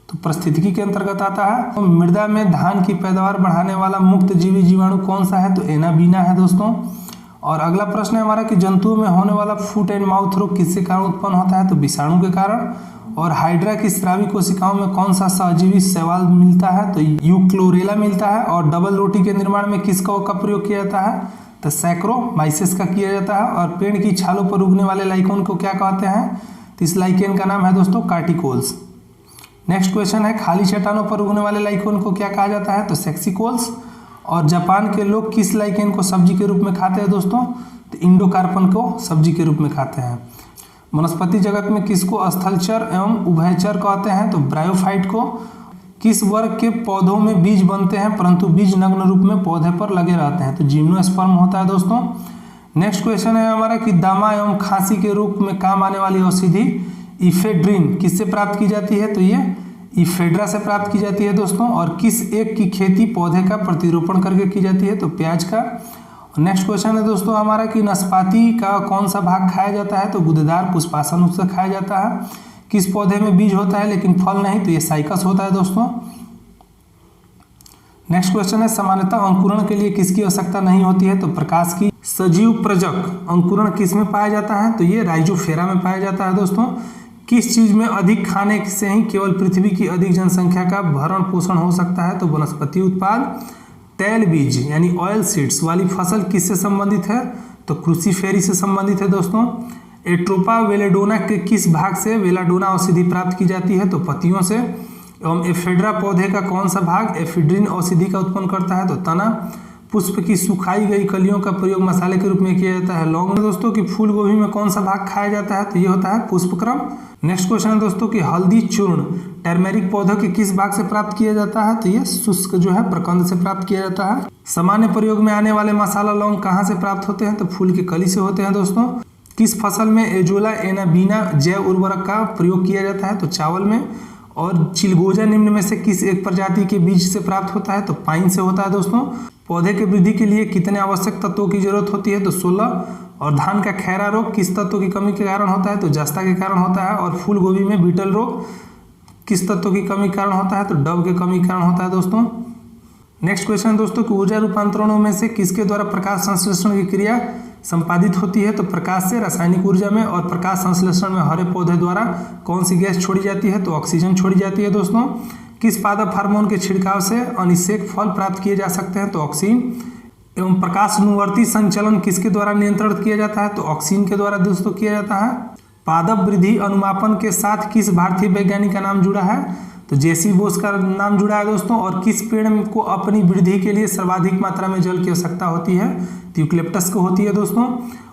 तो पारिस्थितिकी के अंतर्गत आता है। तो मृदा में धान की पैदावार बढ़ाने वाला मुक्त जीवी जीवाणु कौन सा है? तो एनाबीना है दोस्तों। और अगला प्रश्न है हमारा कि जंतुओं में होने वाला फुट एंड माउथ रोग किसके कारण उत्पन्न होता है? तो विषाणु के कारण। और हाइड्रा की स्रावी कोशिकाओं में कौन सा सहजीवी शैवाल मिलता है? तो यूक्लोरेला मिलता है। और डबल रोटी के निर्माण में किसका का प्रयोग किया जाता है? तो सैक्रोमाइसिस का किया जाता है। और पेड़ की छालों पर उगने वाले लाइकोन को क्या कहते हैं? तो इस लाइकेन का नाम है दोस्तों कार्टिकोल्स। नेक्स्ट क्वेश्चन है खाली चट्टानों पर उगने वाले लाइकोन को क्या कहा जाता है? तो सेक्सिकोल्स। और जापान के लोग किस लाइकेन को सब्जी के रूप में खाते हैं दोस्तों? तो इंडोकार्पन को सब्जी के रूप में खाते हैं। वनस्पति जगत में किसको स्थलचर एवं उभयचर कहते हैं? तो ब्रायोफाइट को। किस वर्ग के पौधों में बीज बनते हैं परंतु बीज नग्न रूप में पौधे पर लगे रहते हैं? तो जिम्नोस्पर्म होता है दोस्तों। नेक्स्ट क्वेश्चन है हमारा कि दमा एवं खांसी के रूप में काम आने वाली औषधि इफेड्रिन किससे प्राप्त की जाती है? तो ये इफेड्रा से प्राप्त की जाती है दोस्तों। और किस एक की खेती पौधे का प्रतिरोपण करके की जाती है? तो प्याज का। नेक्स्ट क्वेश्चन है दोस्तों हमारा कि नाशपाती का कौन सा भाग खाया जाता है? तो गुदेदार पुष्पासन उससे खाया जाता है। किस पौधे में बीज होता है लेकिन फल नहीं? तो ये साइकस होता है दोस्तों। नेक्स्ट क्वेश्चन है सामान्यतः अंकुरण के लिए किसकी आवश्यकता नहीं होती है? तो प्रकाश की। सजीव प्रजक अंकुरण किस में पाया जाता है? तो ये राइजोफेरा में पाया जाता है दोस्तों। किस चीज में अधिक खाने से ही केवल पृथ्वी की अधिक जनसंख्या का भरण पोषण हो सकता है? तो वनस्पति उत्पाद। तेल बीज यानी ऑयल सीड्स वाली फसल किससे संबंधित है? तो क्रूसीफेरी से संबंधित है दोस्तों। एट्रोपा वेलेडोना के किस भाग से वेलाडोना औषधि प्राप्त की जाती है? तो पत्तियों से। एवं एफेड्रा पौधे का कौन सा भाग एफिड्रिन औषधि का उत्पन्न करता है? तो तना। पुष्प की सुखाई गई कलियों का प्रयोग मसाले के रूप में किया जाता है लौंग। दोस्तों कि फूल गोभी में कौन सा भाग खाया जाता है? तो ये होता है पुष्पक्रम। नेक्स्ट क्वेश्चन है दोस्तों कि हल्दी चूर्ण टर्मेरिक पौधों के किस भाग से प्राप्त किया जाता है? तो ये शुष्क जो है प्रकंद से प्राप्त किया जाता है। सामान्य प्रयोग में आने वाले मसाला लौंग कहाँ से प्राप्त होते हैं? तो फूल की कली से होते हैं दोस्तों। किस फसल में एजोला एनाबीना जैव उर्वरक का प्रयोग किया जाता है? तो चावल में। और चिलगोजा निम्न में से किस एक प्रजाति के बीज से प्राप्त होता है? तो पाइन से होता है दोस्तों। पौधे की वृद्धि के लिए कितने आवश्यक तत्वों की जरूरत होती है? तो 16। और धान का खैरा रोग किस तत्व की कमी के कारण होता है? तो जस्ता के कारण होता है। और फूल गोभी में बीटल रोग किस तत्व की कमी के कारण होता है? तो डव के कमी के कारण होता है दोस्तों। नेक्स्ट क्वेश्चन दोस्तों कि ऊर्जा रूपांतरणों में से किसके द्वारा प्रकाश संश्लेषण की क्रिया संपादित होती है? तो प्रकाश से रासायनिक ऊर्जा में। और प्रकाश संश्लेषण में हरे पौधे द्वारा कौन सी गैस छोड़ी जाती है? तो ऑक्सीजन छोड़ी जाती है दोस्तों। किस पादप हार्मोन के छिड़काव से अनिषेक फल प्राप्त किए जा सकते हैं? तो ऑक्सीन। एवं प्रकाशनुवर्ती संचलन किसके द्वारा नियंत्रित किया जाता है? तो ऑक्सीन के द्वारा दोस्तों किया जाता है। पादप वृद्धि अनुमापन के साथ किस भारतीय वैज्ञानिक का नाम जुड़ा है? तो जेसी बोस का नाम जुड़ा है दोस्तों। और किस पेड़ को अपनी वृद्धि के लिए सर्वाधिक मात्रा में जल की आवश्यकता होती है? तो यूकलिप्टस को होती है दोस्तों।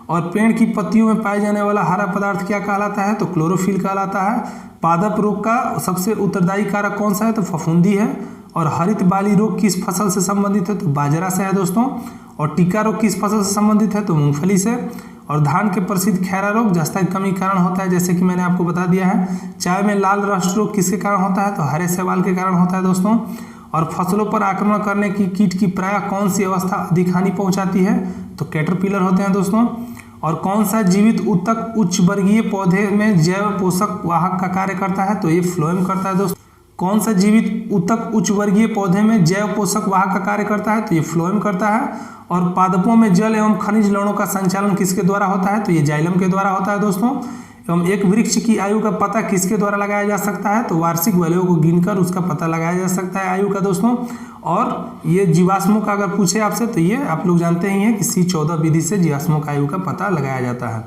और पेड़ की पत्तियों में पाए जाने वाला हरा पदार्थ क्या कहलाता है? तो क्लोरोफिल कहलाता है। पादप रोग का सबसे उत्तरदायी कारक कौन सा है? तो फफूंदी है। और हरित बाली रोग किस फसल से संबंधित है? तो बाजरा से है दोस्तों। और टीका रोग किस फसल से संबंधित है? तो मूंगफली से। और धान के प्रसिद्ध खैरा रोग जस्ता की कमी के कारण होता है, जैसे कि मैंने आपको बता दिया है। चाय में लाल रस्ट रोग किसके कारण होता है? तो हरे शैवाल के कारण होता है दोस्तों। और फसलों पर आक्रमण करने की कीट की प्राय कौन सी अवस्था अधिक हानि पहुंचाती है? तो कैटरपिलर होते हैं दोस्तों। और कौन सा जीवित ऊतक उच्च वर्गीय पौधे में जैव पोषक वाहक का कार्य करता है? तो ये फ्लोएम करता है दोस्तों। कौन सा जीवित ऊतक उच्च वर्गीय पौधे में जैव पोषक वाहक का कार्य करता है? तो ये फ्लोएम करता है। और पादपों में जल एवं खनिज लवणों का संचालन किसके द्वारा होता है? तो ये जाइलम के द्वारा होता है दोस्तों। एवं एक वृक्ष की आयु का पता किसके द्वारा लगाया जा सकता है? तो वार्षिक वलयों को गिनकर उसका पता लगाया जा सकता है आयु का दोस्तों। और ये जीवाश्मों का अगर पूछे आपसे तो ये आप लोग जानते ही हैं कि C14 विधि से जीवाश्मों का आयु का पता लगाया जाता है।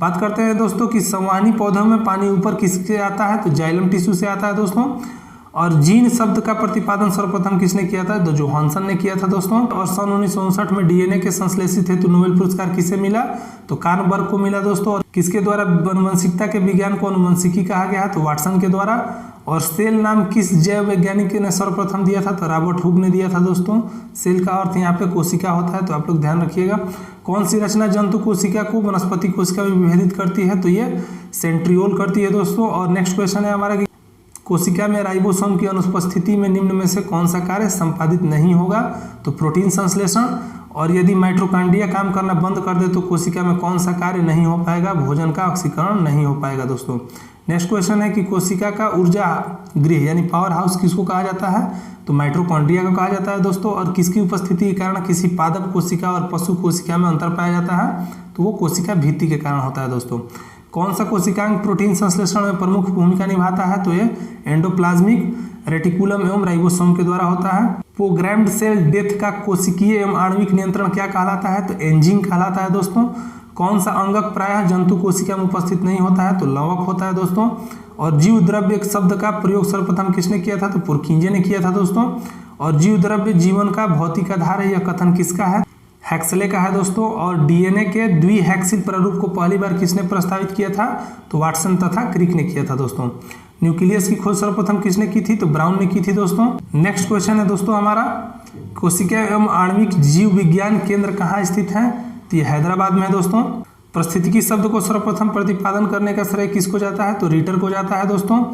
बात करते हैं दोस्तों कि संवहनी पौधों में पानी ऊपर किससे आता है? तो जाइलम टिश्यू से आता है दोस्तों। और जीन शब्द का प्रतिपादन सर्वप्रथम किसने किया था? तो जोहानसन ने किया था दोस्तों। और सन 1959 में डीएनए के संश्लेषित हेतु नोबेल पुरस्कार किसे मिला? तो कार्नबर्ग को मिला दोस्तों। और किसके द्वारा आनुवंशिकता के विज्ञान को आनुवंशिकी कहा गया है? तो वाटसन के द्वारा। और सेल नाम किस जैव वैज्ञानिक ने सर्वप्रथम दिया था? तो रॉबर्ट हुक ने दिया था दोस्तों। सेल का अर्थ यहाँ पे कोशिका होता है, तो आप लोग ध्यान रखिएगा। कौन सी रचना जंतु कोशिका को वनस्पति कोशिका में विभेदित करती है? तो ये सेंट्रियोल करती है दोस्तों। और नेक्स्ट क्वेश्चन है हमारा कि कोशिका में राइबोसोम की अनुपस्थिति में निम्न में से कौन सा कार्य संपादित नहीं होगा? तो प्रोटीन संश्लेषण। और यदि माइटोकॉन्ड्रिया काम करना बंद कर दे तो कोशिका में कौन सा कार्य नहीं हो पाएगा? भोजन का ऑक्सीकरण नहीं हो पाएगा दोस्तों। नेक्स्ट क्वेश्चन है कि कोशिका का ऊर्जा गृह यानी पावर हाउस किसको कहा जाता है, तो माइटोकॉन्ड्रिया को कहा जाता है दोस्तों। और किसकी उपस्थिति के कारण किसी पादप कोशिका और पशु कोशिका में अंतर पाया जाता है, तो वो कोशिका भित्ति के कारण होता है दोस्तों। कौन सा कोशिकांग प्रोटीन संश्लेषण में प्रमुख भूमिका निभाता है, तो ये एंडोप्लाज्मिक रेटिकुलम एवं राइबोसोम के द्वारा होता है। प्रोग्राम्ड सेल डेथ का कोशिकीय एवं आणविक नियंत्रण क्या कहलाता है, तो एंजीन कहलाता है दोस्तों। कौन सा अंगक प्रायः जंतु कोशिका में उपस्थित नहीं होता है, तो लवक होता है दोस्तों। और जीव द्रव्य एक शब्द का प्रयोग सर्वप्रथम किसने किया था, तो पुरकिंजे ने किया था दोस्तों। और जीव द्रव्य जीवन का भौतिक आधार है, यह कथन किसका है, हैक्सले का है दोस्तों। और डीएनए के द्विहैक्सिल प्रारूप को पहली बार किसने प्रस्तावित किया था, तो वाटसन तथा क्रिक ने किया था दोस्तों। न्यूक्लियस की खोज सर्वप्रथम किसने की थी, तो ब्राउन ने की थी दोस्तों। नेक्स्ट क्वेश्चन है दोस्तों हमारा, कोशिका एवं आणविक जीव विज्ञान केंद्र कहाँ स्थित है, तो ये हैदराबाद में है दोस्तों। पारिस्थितिकी शब्द को सर्वप्रथम प्रतिपादन करने का श्रेय किसको जाता है, तो रीटर को जाता है दोस्तों।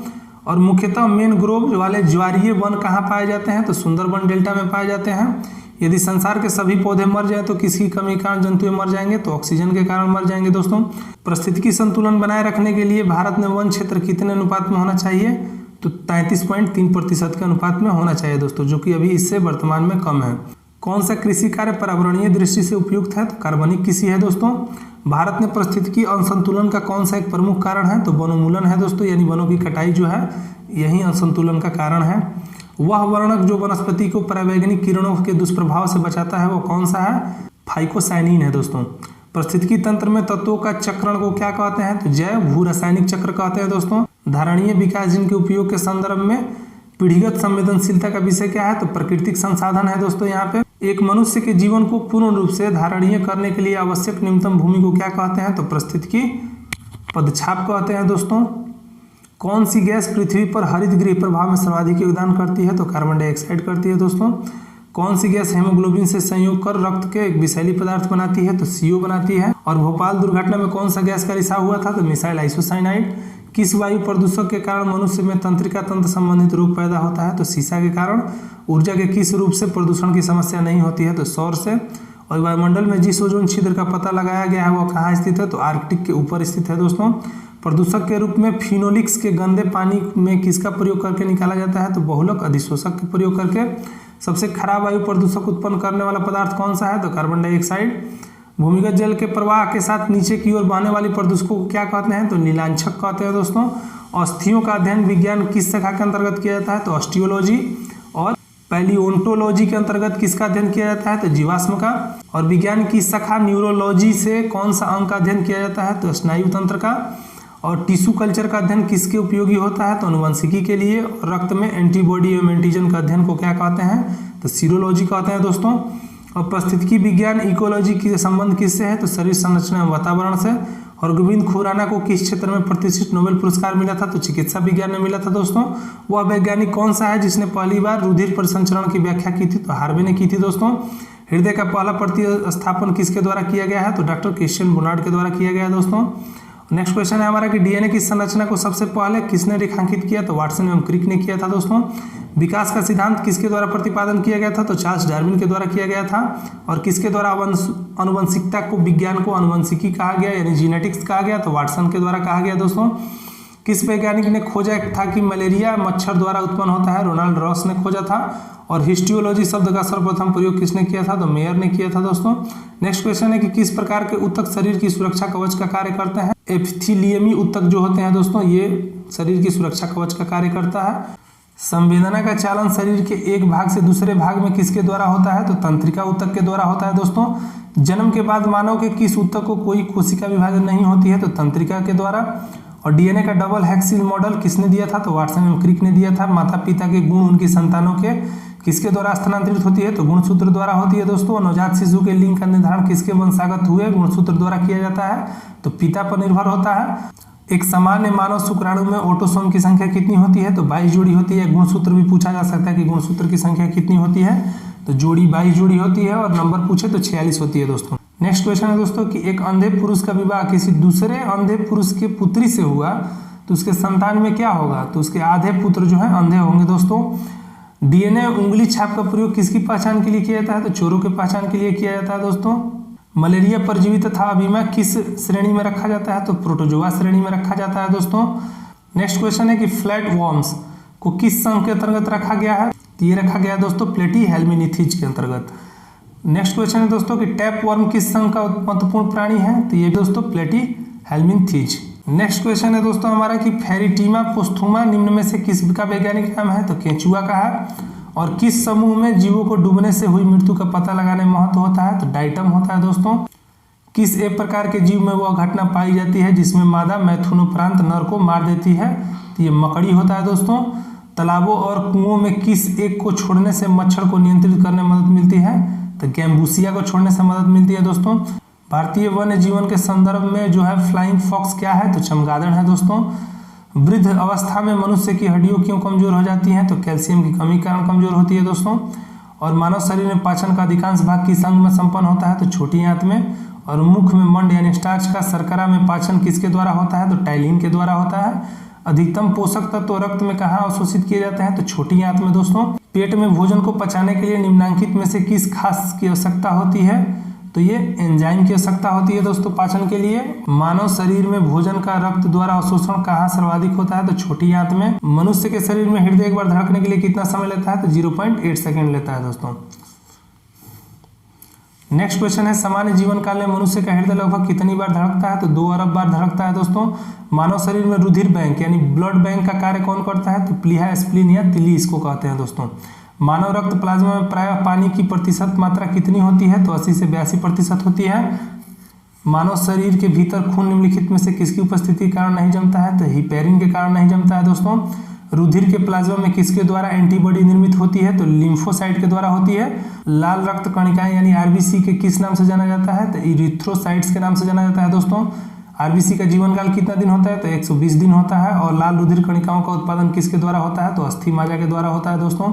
और मुख्यतः मैनग्रोव वाले ज्वारीय वन कहाँ पाए जाते हैं, तो सुंदरबन डेल्टा में पाए जाते हैं। यदि संसार के सभी पौधे मर जाएं तो किसकी कमी के कारण जंतु मर जाएंगे, तो ऑक्सीजन के कारण मर जाएंगे दोस्तों। पारिस्थितिकी संतुलन बनाए रखने के लिए भारत में वन क्षेत्र कितने अनुपात में होना चाहिए, तो 33.3% के अनुपात में होना चाहिए दोस्तों, जो कि अभी इससे वर्तमान में कम है। कौन सा कृषि कार्य पर्यावरणीय दृष्टि से उपयुक्त है, तो कार्बनिक कृषि है दोस्तों। भारत में पारिस्थितिकी असंतुलन का कौन सा एक प्रमुख कारण है, तो वनोन्मूलन है दोस्तों, यानी वनों की कटाई जो है यही असंतुलन का कारण है। वह वर्णक जो वनस्पति को परावैज्ञानिक किरणों के दुष्प्रभाव से बचाता है वो कौन सा है, फाइकोसाइनिन है दोस्तों। पारिस्थितिकी तंत्र में तत्वों का चक्रण को क्या कहते हैं, तो जैव भू रासायनिक चक्र कहते हैं दोस्तों। धारणीय विकास जिनके उपयोग के संदर्भ में पीढ़ीगत संवेदनशीलता का विषय क्या है, तो प्राकृतिक संसाधन है दोस्तों। यहाँ पे एक मनुष्य के जीवन को पूर्ण रूप से धारणीय करने के लिए आवश्यक न्यूनतम भूमि को क्या कहते हैं, तो पारिस्थितिकी पदछाप कहते हैं दोस्तों। कौन सी गैस पृथ्वी पर हरित गृह प्रभाव में सर्वाधिक योगदान करती है, तो कार्बन डाइऑक्साइड करती है दोस्तों। कौन सी गैस हेमोग्लोबिन से संयोग कर रक्त के एक विषैली पदार्थ बनाती है, तो CO बनाती है। और भोपाल दुर्घटना में कौन सा गैस का रिसाव हुआ था, तो मिसाइल आइसोसाइनाइड। किस वायु प्रदूषक के कारण मनुष्य में तंत्रिका तंत्र संबंधित रोग पैदा होता है, तो सीसा के कारण। ऊर्जा के किस रूप से प्रदूषण की समस्या नहीं होती है, तो सौर से। और वायुमंडल में जिस ओजोन छिद्र का पता लगाया गया है वो कहाँ स्थित है, तो आर्कटिक के ऊपर स्थित है दोस्तों। प्रदूषक के रूप में फिनोलिक्स के गंदे पानी में किसका प्रयोग करके निकाला जाता है, तो बहुलक अधिशोषक का प्रयोग करके। सबसे खराब वायु प्रदूषक उत्पन्न करने वाला पदार्थ कौन सा है, तो कार्बन डाइऑक्साइड। भूमिगत जल के प्रवाह के साथ नीचे की ओर बहने वाली प्रदूषकों को क्या कहते हैं, तो नीलांछक कहते हैं दोस्तों। अस्थियों का अध्ययन विज्ञान किस शाखा के अंतर्गत किया जाता है, तो ऑस्टियोलॉजी। और पैलियोंटोलॉजी के अंतर्गत किसका अध्ययन किया जाता है, तो जीवाश्म का। और विज्ञान की शाखा न्यूरोलॉजी से कौन सा अंग का अध्ययन किया जाता है, तो स्नायु तंत्र का। और टिश्यू कल्चर का अध्ययन किसके उपयोगी होता है, तो अनुवंशिकी के लिए। और रक्त में एंटीबॉडी एवं एंटीजन का अध्ययन को क्या कहते हैं, तो सीरोलॉजी कहते हैं दोस्तों। और पारिस्थितिकी विज्ञान इकोलॉजी के संबंध किससे है, तो शरीर संरचना एवं वातावरण से। और गोविंद खुराना को किस क्षेत्र में प्रतिष्ठित नोबेल पुरस्कार मिला था, तो चिकित्सा विज्ञान में मिला था दोस्तों। वह वैज्ञानिक कौन सा है जिसने पहली बार रुधिर परिसंचरण की व्याख्या की थी, तो हार्वे ने की थी दोस्तों। हृदय का पहला प्रतिस्थापन किसके द्वारा किया गया है, तो डॉक्टर क्रिश्चियन बोनार्ड के द्वारा किया गया है दोस्तों। नेक्स्ट क्वेश्चन है हमारा कि डीएनए की संरचना को सबसे पहले किसने रेखांकित किया, तो वाटसन एवं क्रिक ने किया था दोस्तों। विकास का सिद्धांत किसके द्वारा प्रतिपादन किया गया था, तो चार्ल्स डार्विन के द्वारा किया गया था। और किसके द्वारा अनुवंशिकता को विज्ञान को अनुवंशिकी कहा गया यानी जीनेटिक्स कहा गया, तो वाटसन के द्वारा कहा गया दोस्तों। किस वैज्ञानिक ने खोजा था कि मलेरिया मच्छर द्वारा उत्पन्न होता है, रोनाल्ड रॉस ने खोजा था। और हिस्टियोलॉजी शब्द का सर्वप्रथम प्रयोग किसने किया था, तो मेयर ने किया था दोस्तों। नेक्स्ट क्वेश्चन है कि किस प्रकार के ऊतक शरीर की सुरक्षा कवच का कार्य करते हैं, एपिथेलियमी ऊतक जो होते हैं दोस्तों ये शरीर की सुरक्षा कवच का कार्य करता है। संवेदना का चालन शरीर के एक भाग से दूसरे भाग में किसके द्वारा होता है, तो तंत्रिका ऊतक के द्वारा होता है दोस्तों। जन्म के बाद मानव के किस ऊतक को कोई कोशिका विभाजन नहीं होती है, तो तंत्रिका के द्वारा। और डीएनए का डबल हेक्सिल मॉडल किसने दिया था, तो वाटसन एवं क्रिक ने दिया था। माता पिता के गुण उनकी संतानों के किसके द्वारा स्थानांतरित होती है, तो गुणसूत्र द्वारा होती है दोस्तों। नवजात शिशु के लिंग का निर्धारण किसके वंशागत हुए गुणसूत्र द्वारा किया जाता है, तो पिता पर निर्भर होता है। एक सामान्य मानव शुक्राणु में ऑटोसोम की संख्या कितनी होती है, तो 22 जोड़ी होती है। गुणसूत्र भी पूछा जा सकता है कि गुणसूत्र की संख्या कितनी होती है, तो जोड़ी 22 जोड़ी होती है। और नंबर पूछे तो 46 होती है दोस्तों। नेक्स्ट क्वेश्चन है दोस्तों कि एक अंधे पुरुष का विवाह किसी दूसरे अंधे पुरुष के पुत्री से हुआ तो उसके संतान में क्या होगा, तो उसके आधे पुत्र जो है अंधे होंगे दोस्तों। डीएनए उंगली छाप का प्रयोग किसकी पहचान के लिए किया जाता है, तो चोरों के पहचान के लिए किया जाता है दोस्तों। मलेरिया परजीवी तथा अभिमा किस श्रेणी में रखा जाता है, तो प्रोटोजोआ श्रेणी में रखा जाता है दोस्तों। नेक्स्ट क्वेश्चन है कि फ्लैट वॉर्म्स को किस संघ के अंतर्गत रखा गया है? तो ये रखा गया है दोस्तों प्लेटी हेल्मिनिथीज के अंतर्गत। नेक्स्ट क्वेश्चन है दोस्तों कि टैप वर्म किस संघ का महत्वपूर्ण प्राणी है? तो ये दोस्तों प्लेटी हेल्मिनिथीज। नेक्स्ट क्वेश्चन है दोस्तों हमारा कि फेरिटीमा पोस्थुमा निम्न में से किस का वैज्ञानिक नाम है? तो केंचुआ का है। और किस समूह में जीवों को डूबने से हुई मृत्यु का पता लगाने में महत्व होता है? तो डाइटम होता है दोस्तों। किस एक प्रकार के जीव में वह घटना पाई जाती है जिसमें मादा मैथुनोपरांत नर को मार देती है? तो ये मकड़ी होता है दोस्तों। तालाबों और कुओं में किस एक को छोड़ने से मच्छर को नियंत्रित करने में मदद मिलती है? तो गैम्बूसिया को छोड़ने से मदद मिलती है दोस्तों। भारतीय वन्य जीवन के संदर्भ में जो है फ्लाइंग फॉक्स क्या है? तो चमगादड़ है दोस्तों। वृद्ध अवस्था में मनुष्य की हड्डियां क्यों कमजोर हो जाती हैं? तो कैल्शियम की कमी के कारण कमजोर होती है दोस्तों। और मानव शरीर में पाचन का अधिकांश भाग किस अंग में संपन्न होता है? तो छोटी आंत में। और मुख में मंड यानी स्टार्च का शर्करा में पाचन किसके द्वारा होता है? तो टाइलिन के द्वारा होता है। अधिकतम पोषक तत्व रक्त में कहाँ अवशोषित किए जाते हैं? तो छोटी आंत में दोस्तों। पेट में भोजन को पचाने के लिए निम्नलिखित में से किस खास की आवश्यकता होती है? तो ये एंजाइम की आवश्यकता होती है दोस्तों पाचन के लिए। मानव शरीर में भोजन का रक्त द्वारा अवशोषण कहाँ सर्वाधिक होता है? तो छोटी आंत में। मनुष्य के शरीर में हृदय एक बार धड़कने के लिए कितना समय लेता है? तो 0.8 सेकेंड लेता है दोस्तों। नेक्स्ट क्वेश्चन है सामान्य जीवन काल में मनुष्य का हृदय लगभग कितनी बार धड़कता है? तो 2 अरब बार धड़कता है दोस्तों। मानव शरीर में रुधिर बैंक यानी ब्लड बैंक का कार्य कौन करता है? तो प्लीहा स्प्लीन या तिली इसको कहते हैं दोस्तों। मानव रक्त प्लाज्मा में प्रायः पानी की प्रतिशत मात्रा कितनी होती है? तो 80 से 82% होती है। मानव शरीर के भीतर खून निम्नलिखित में से किसकी उपस्थिति के कारण नहीं जमता है? तो हिपेरिन के कारण नहीं जमता है दोस्तों। रुधिर के प्लाज्मा में किसके द्वारा एंटीबॉडी निर्मित होती है? तो लिम्फोसाइट के द्वारा होती है। लाल रक्त कणिकाएं यानी आरबीसी के किस नाम से जाना जाता है? तो इरिथ्रोसाइट्स के नाम से जाना जाता है दोस्तों। आरबीसी का जीवन काल कितना दिन होता है? तो 120 दिन होता है। और लाल रुधिर कणिकाओं का उत्पादन किसके द्वारा होता है? तो अस्थि माजा के द्वारा होता है दोस्तों।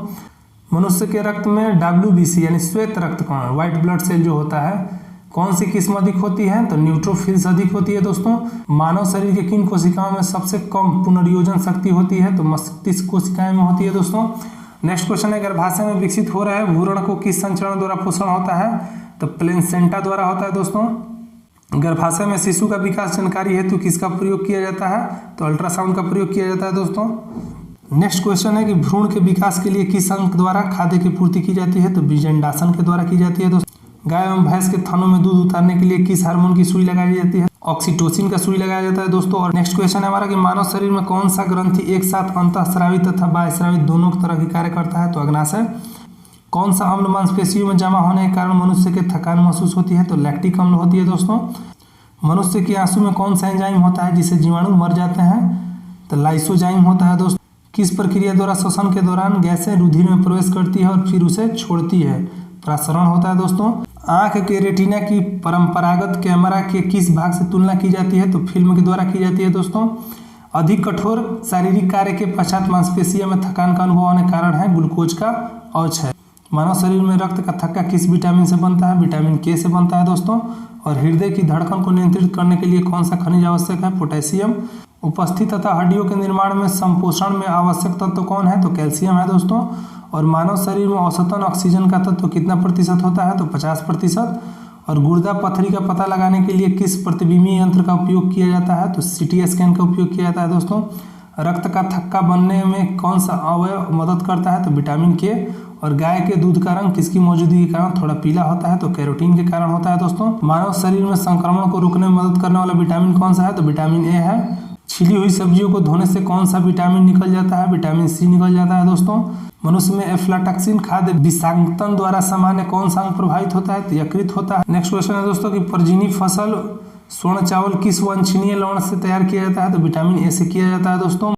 मनुष्य के रक्त में WBC यानी श्वेत रक्त कण व्हाइट ब्लड सेल जो होता है कौन सी किस्म अधिक होती है? तो न्यूट्रोफिल्स अधिक होती है दोस्तों। मानव शरीर के किन कोशिकाओं में सबसे कम पुनर्योजन शक्ति होती है? तो मस्तिष्क कोशिकाएं में होती है दोस्तों। नेक्स्ट क्वेश्चन है गर्भाशय में विकसित हो रहे भ्रूण को किस संचरण द्वारा पोषण होता है? तो प्लेसेंटा द्वारा होता है दोस्तों। गर्भाशय में शिशु का विकास जानकारी हेतु किसका प्रयोग किया जाता है? तो अल्ट्रासाउंड का प्रयोग किया जाता है दोस्तों। नेक्स्ट क्वेश्चन है कि भ्रूण के विकास के लिए किस अंग द्वारा खाद्य की पूर्ति की जाती है? तो बीजांडासन के द्वारा की जाती है दोस्तों। गाय एवं भैंस के थनों में दूध उतारने के लिए किस हार्मोन की सुई लगाई जाती है? ऑक्सीटोसिन का सुई लगाया जाता है दोस्तों। और नेक्स्ट क्वेश्चन है हमारा कि मानव शरीर में कौन सा ग्रंथि एक साथ अंतःस्रावी तथा बाह्यस्रावी दोनों तरह के कार्य करता है? तो अग्नाशय। कौन सा अम्ल मांसपेशियों में जमा होने के कारण मनुष्य के थकान महसूस होती है? तो लैक्टिक अम्ल होती है दोस्तों। मनुष्य के आंसू में कौन सा एंजाइम होता है जिससे जीवाणु मर जाते हैं? तो लाइसोजाइम होता है दोस्तों। किस प्रक्रिया द्वारा श्वसन के दौरान गैसें रुधिर में प्रवेश करती है और फिर उसे छोड़ती है? प्रसरण होता है दोस्तों। आंख के रेटिना की परंपरागत कैमरा के किस भाग से तुलना की जाती है? तो फिल्म के द्वारा की जाती है दोस्तों। अधिक कठोर शारीरिक कार्य के पश्चात मांसपेशियों में थकान का अनुभव होने कारण है ग्लूकोज का अवक्षय। मानव शरीर में रक्त का थक्का किस विटामिन से बनता है? विटामिन के से बनता है दोस्तों। और हृदय की धड़कन को नियंत्रित करने के लिए कौन सा खनिज आवश्यक है? पोटेशियम। उपस्थित तथा हड्डियों के निर्माण में संपोषण में आवश्यक तत्व कौन है? तो कैल्शियम है दोस्तों। और मानव शरीर में औसतन ऑक्सीजन का तत्व कितना प्रतिशत होता है? तो 50%। और गुर्दा पथरी का पता लगाने के लिए किस प्रतिबिंबी यंत्र का उपयोग किया जाता है? तो CT स्कैन का उपयोग किया जाता है दोस्तों। रक्त का थक्का बनने में कौन सा अवयव मदद करता है? तो विटामिन के। और गाय के दूध का रंग किसकी मौजूदगी के कारण थोड़ा पीला होता है? तो कैरोटीन के कारण होता है दोस्तों। मानव शरीर में संक्रमण को रोकने में मदद करने वाला विटामिन कौन सा है? तो विटामिन ए है। छिली हुई सब्जियों को धोने से कौन सा विटामिन निकल जाता है? विटामिन C निकल जाता है दोस्तों। मनुष्य में एफ्लाटॉक्सिन खाद्य विषाक्तन द्वारा सामान्य कौन सा अंग प्रभावित होता है? तो यकृत होता है। नेक्स्ट क्वेश्चन है दोस्तों कि परजीवी फसल स्वर्ण चावल किस वांछनीय लवण से तैयार किया जाता है? तो विटामिन A से किया जाता है दोस्तों।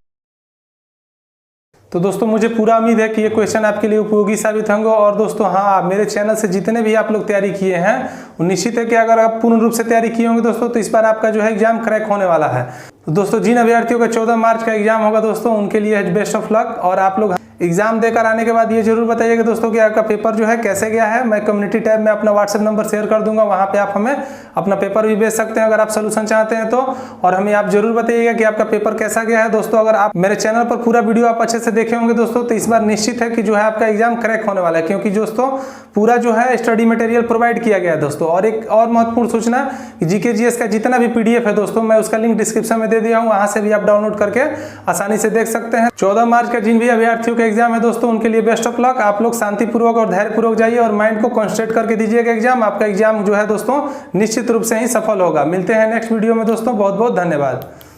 तो दोस्तों मुझे पूरा उम्मीद है कि ये क्वेश्चन आपके लिए उपयोगी साबित होंगे। और दोस्तों हाँ, मेरे चैनल से जितने भी आप लोग तैयारी किए हैं वो निश्चित है कि अगर आप पूर्ण रूप से तैयारी किए होंगे दोस्तों तो इस बार आपका जो है एग्जाम क्रैक होने वाला है। तो दोस्तों जिन अभ्यर्थियों का 14 मार्च का एग्जाम होगा दोस्तों उनके लिए बेस्ट ऑफ लक। और आप लोग एग्जाम देकर आने के बाद ये जरूर बताइएगा दोस्तों कि आपका पेपर जो है कैसे गया है। मैं कम्युनिटी टैब में अपना व्हाट्सएप नंबर शेयर कर दूंगा, वहाँ पे आप हमें अपना पेपर भी भेज सकते हैं अगर आप सोल्यूशन चाहते हैं तो। और हमें आप जरूर बताइएगा कि आपका पेपर कैसा गया है दोस्तों। अगर आप मेरे चैनल पर पूरा वीडियो आप अच्छे से देखे होंगे दोस्तों, तो इस बार निश्चित है कि जो है आपका एग्जाम क्रैक होने वाला है, क्योंकि दोस्तों पूरा जो है स्टडी मटेरियल प्रोवाइड किया गया है दोस्तों। और एक और महत्वपूर्ण सूचना, जीके जीएस का जितना भी पीडीएफ है दोस्तों, मैं उसका लिंक डिस्क्रिप्शन में दे दिया हूँ, वहां से भी आप डाउनलोड करके आसानी से देख सकते हैं। 14 मार्च का जिन भी अभ्यर्थियों का एग्जाम है दोस्तों, उनके लिए बेस्ट ऑफ लक। आप लोग शांतिपूर्वक और धैर्यपूर्वक जाइए और माइंड को कॉन्सेंट्रेट करके दीजिएगा एग्जाम। आपका एग्जाम जो है दोस्तों निश्चित रूप से ही सफल होगा। मिलते हैं नेक्स्ट वीडियो में दोस्तों, बहुत बहुत धन्यवाद।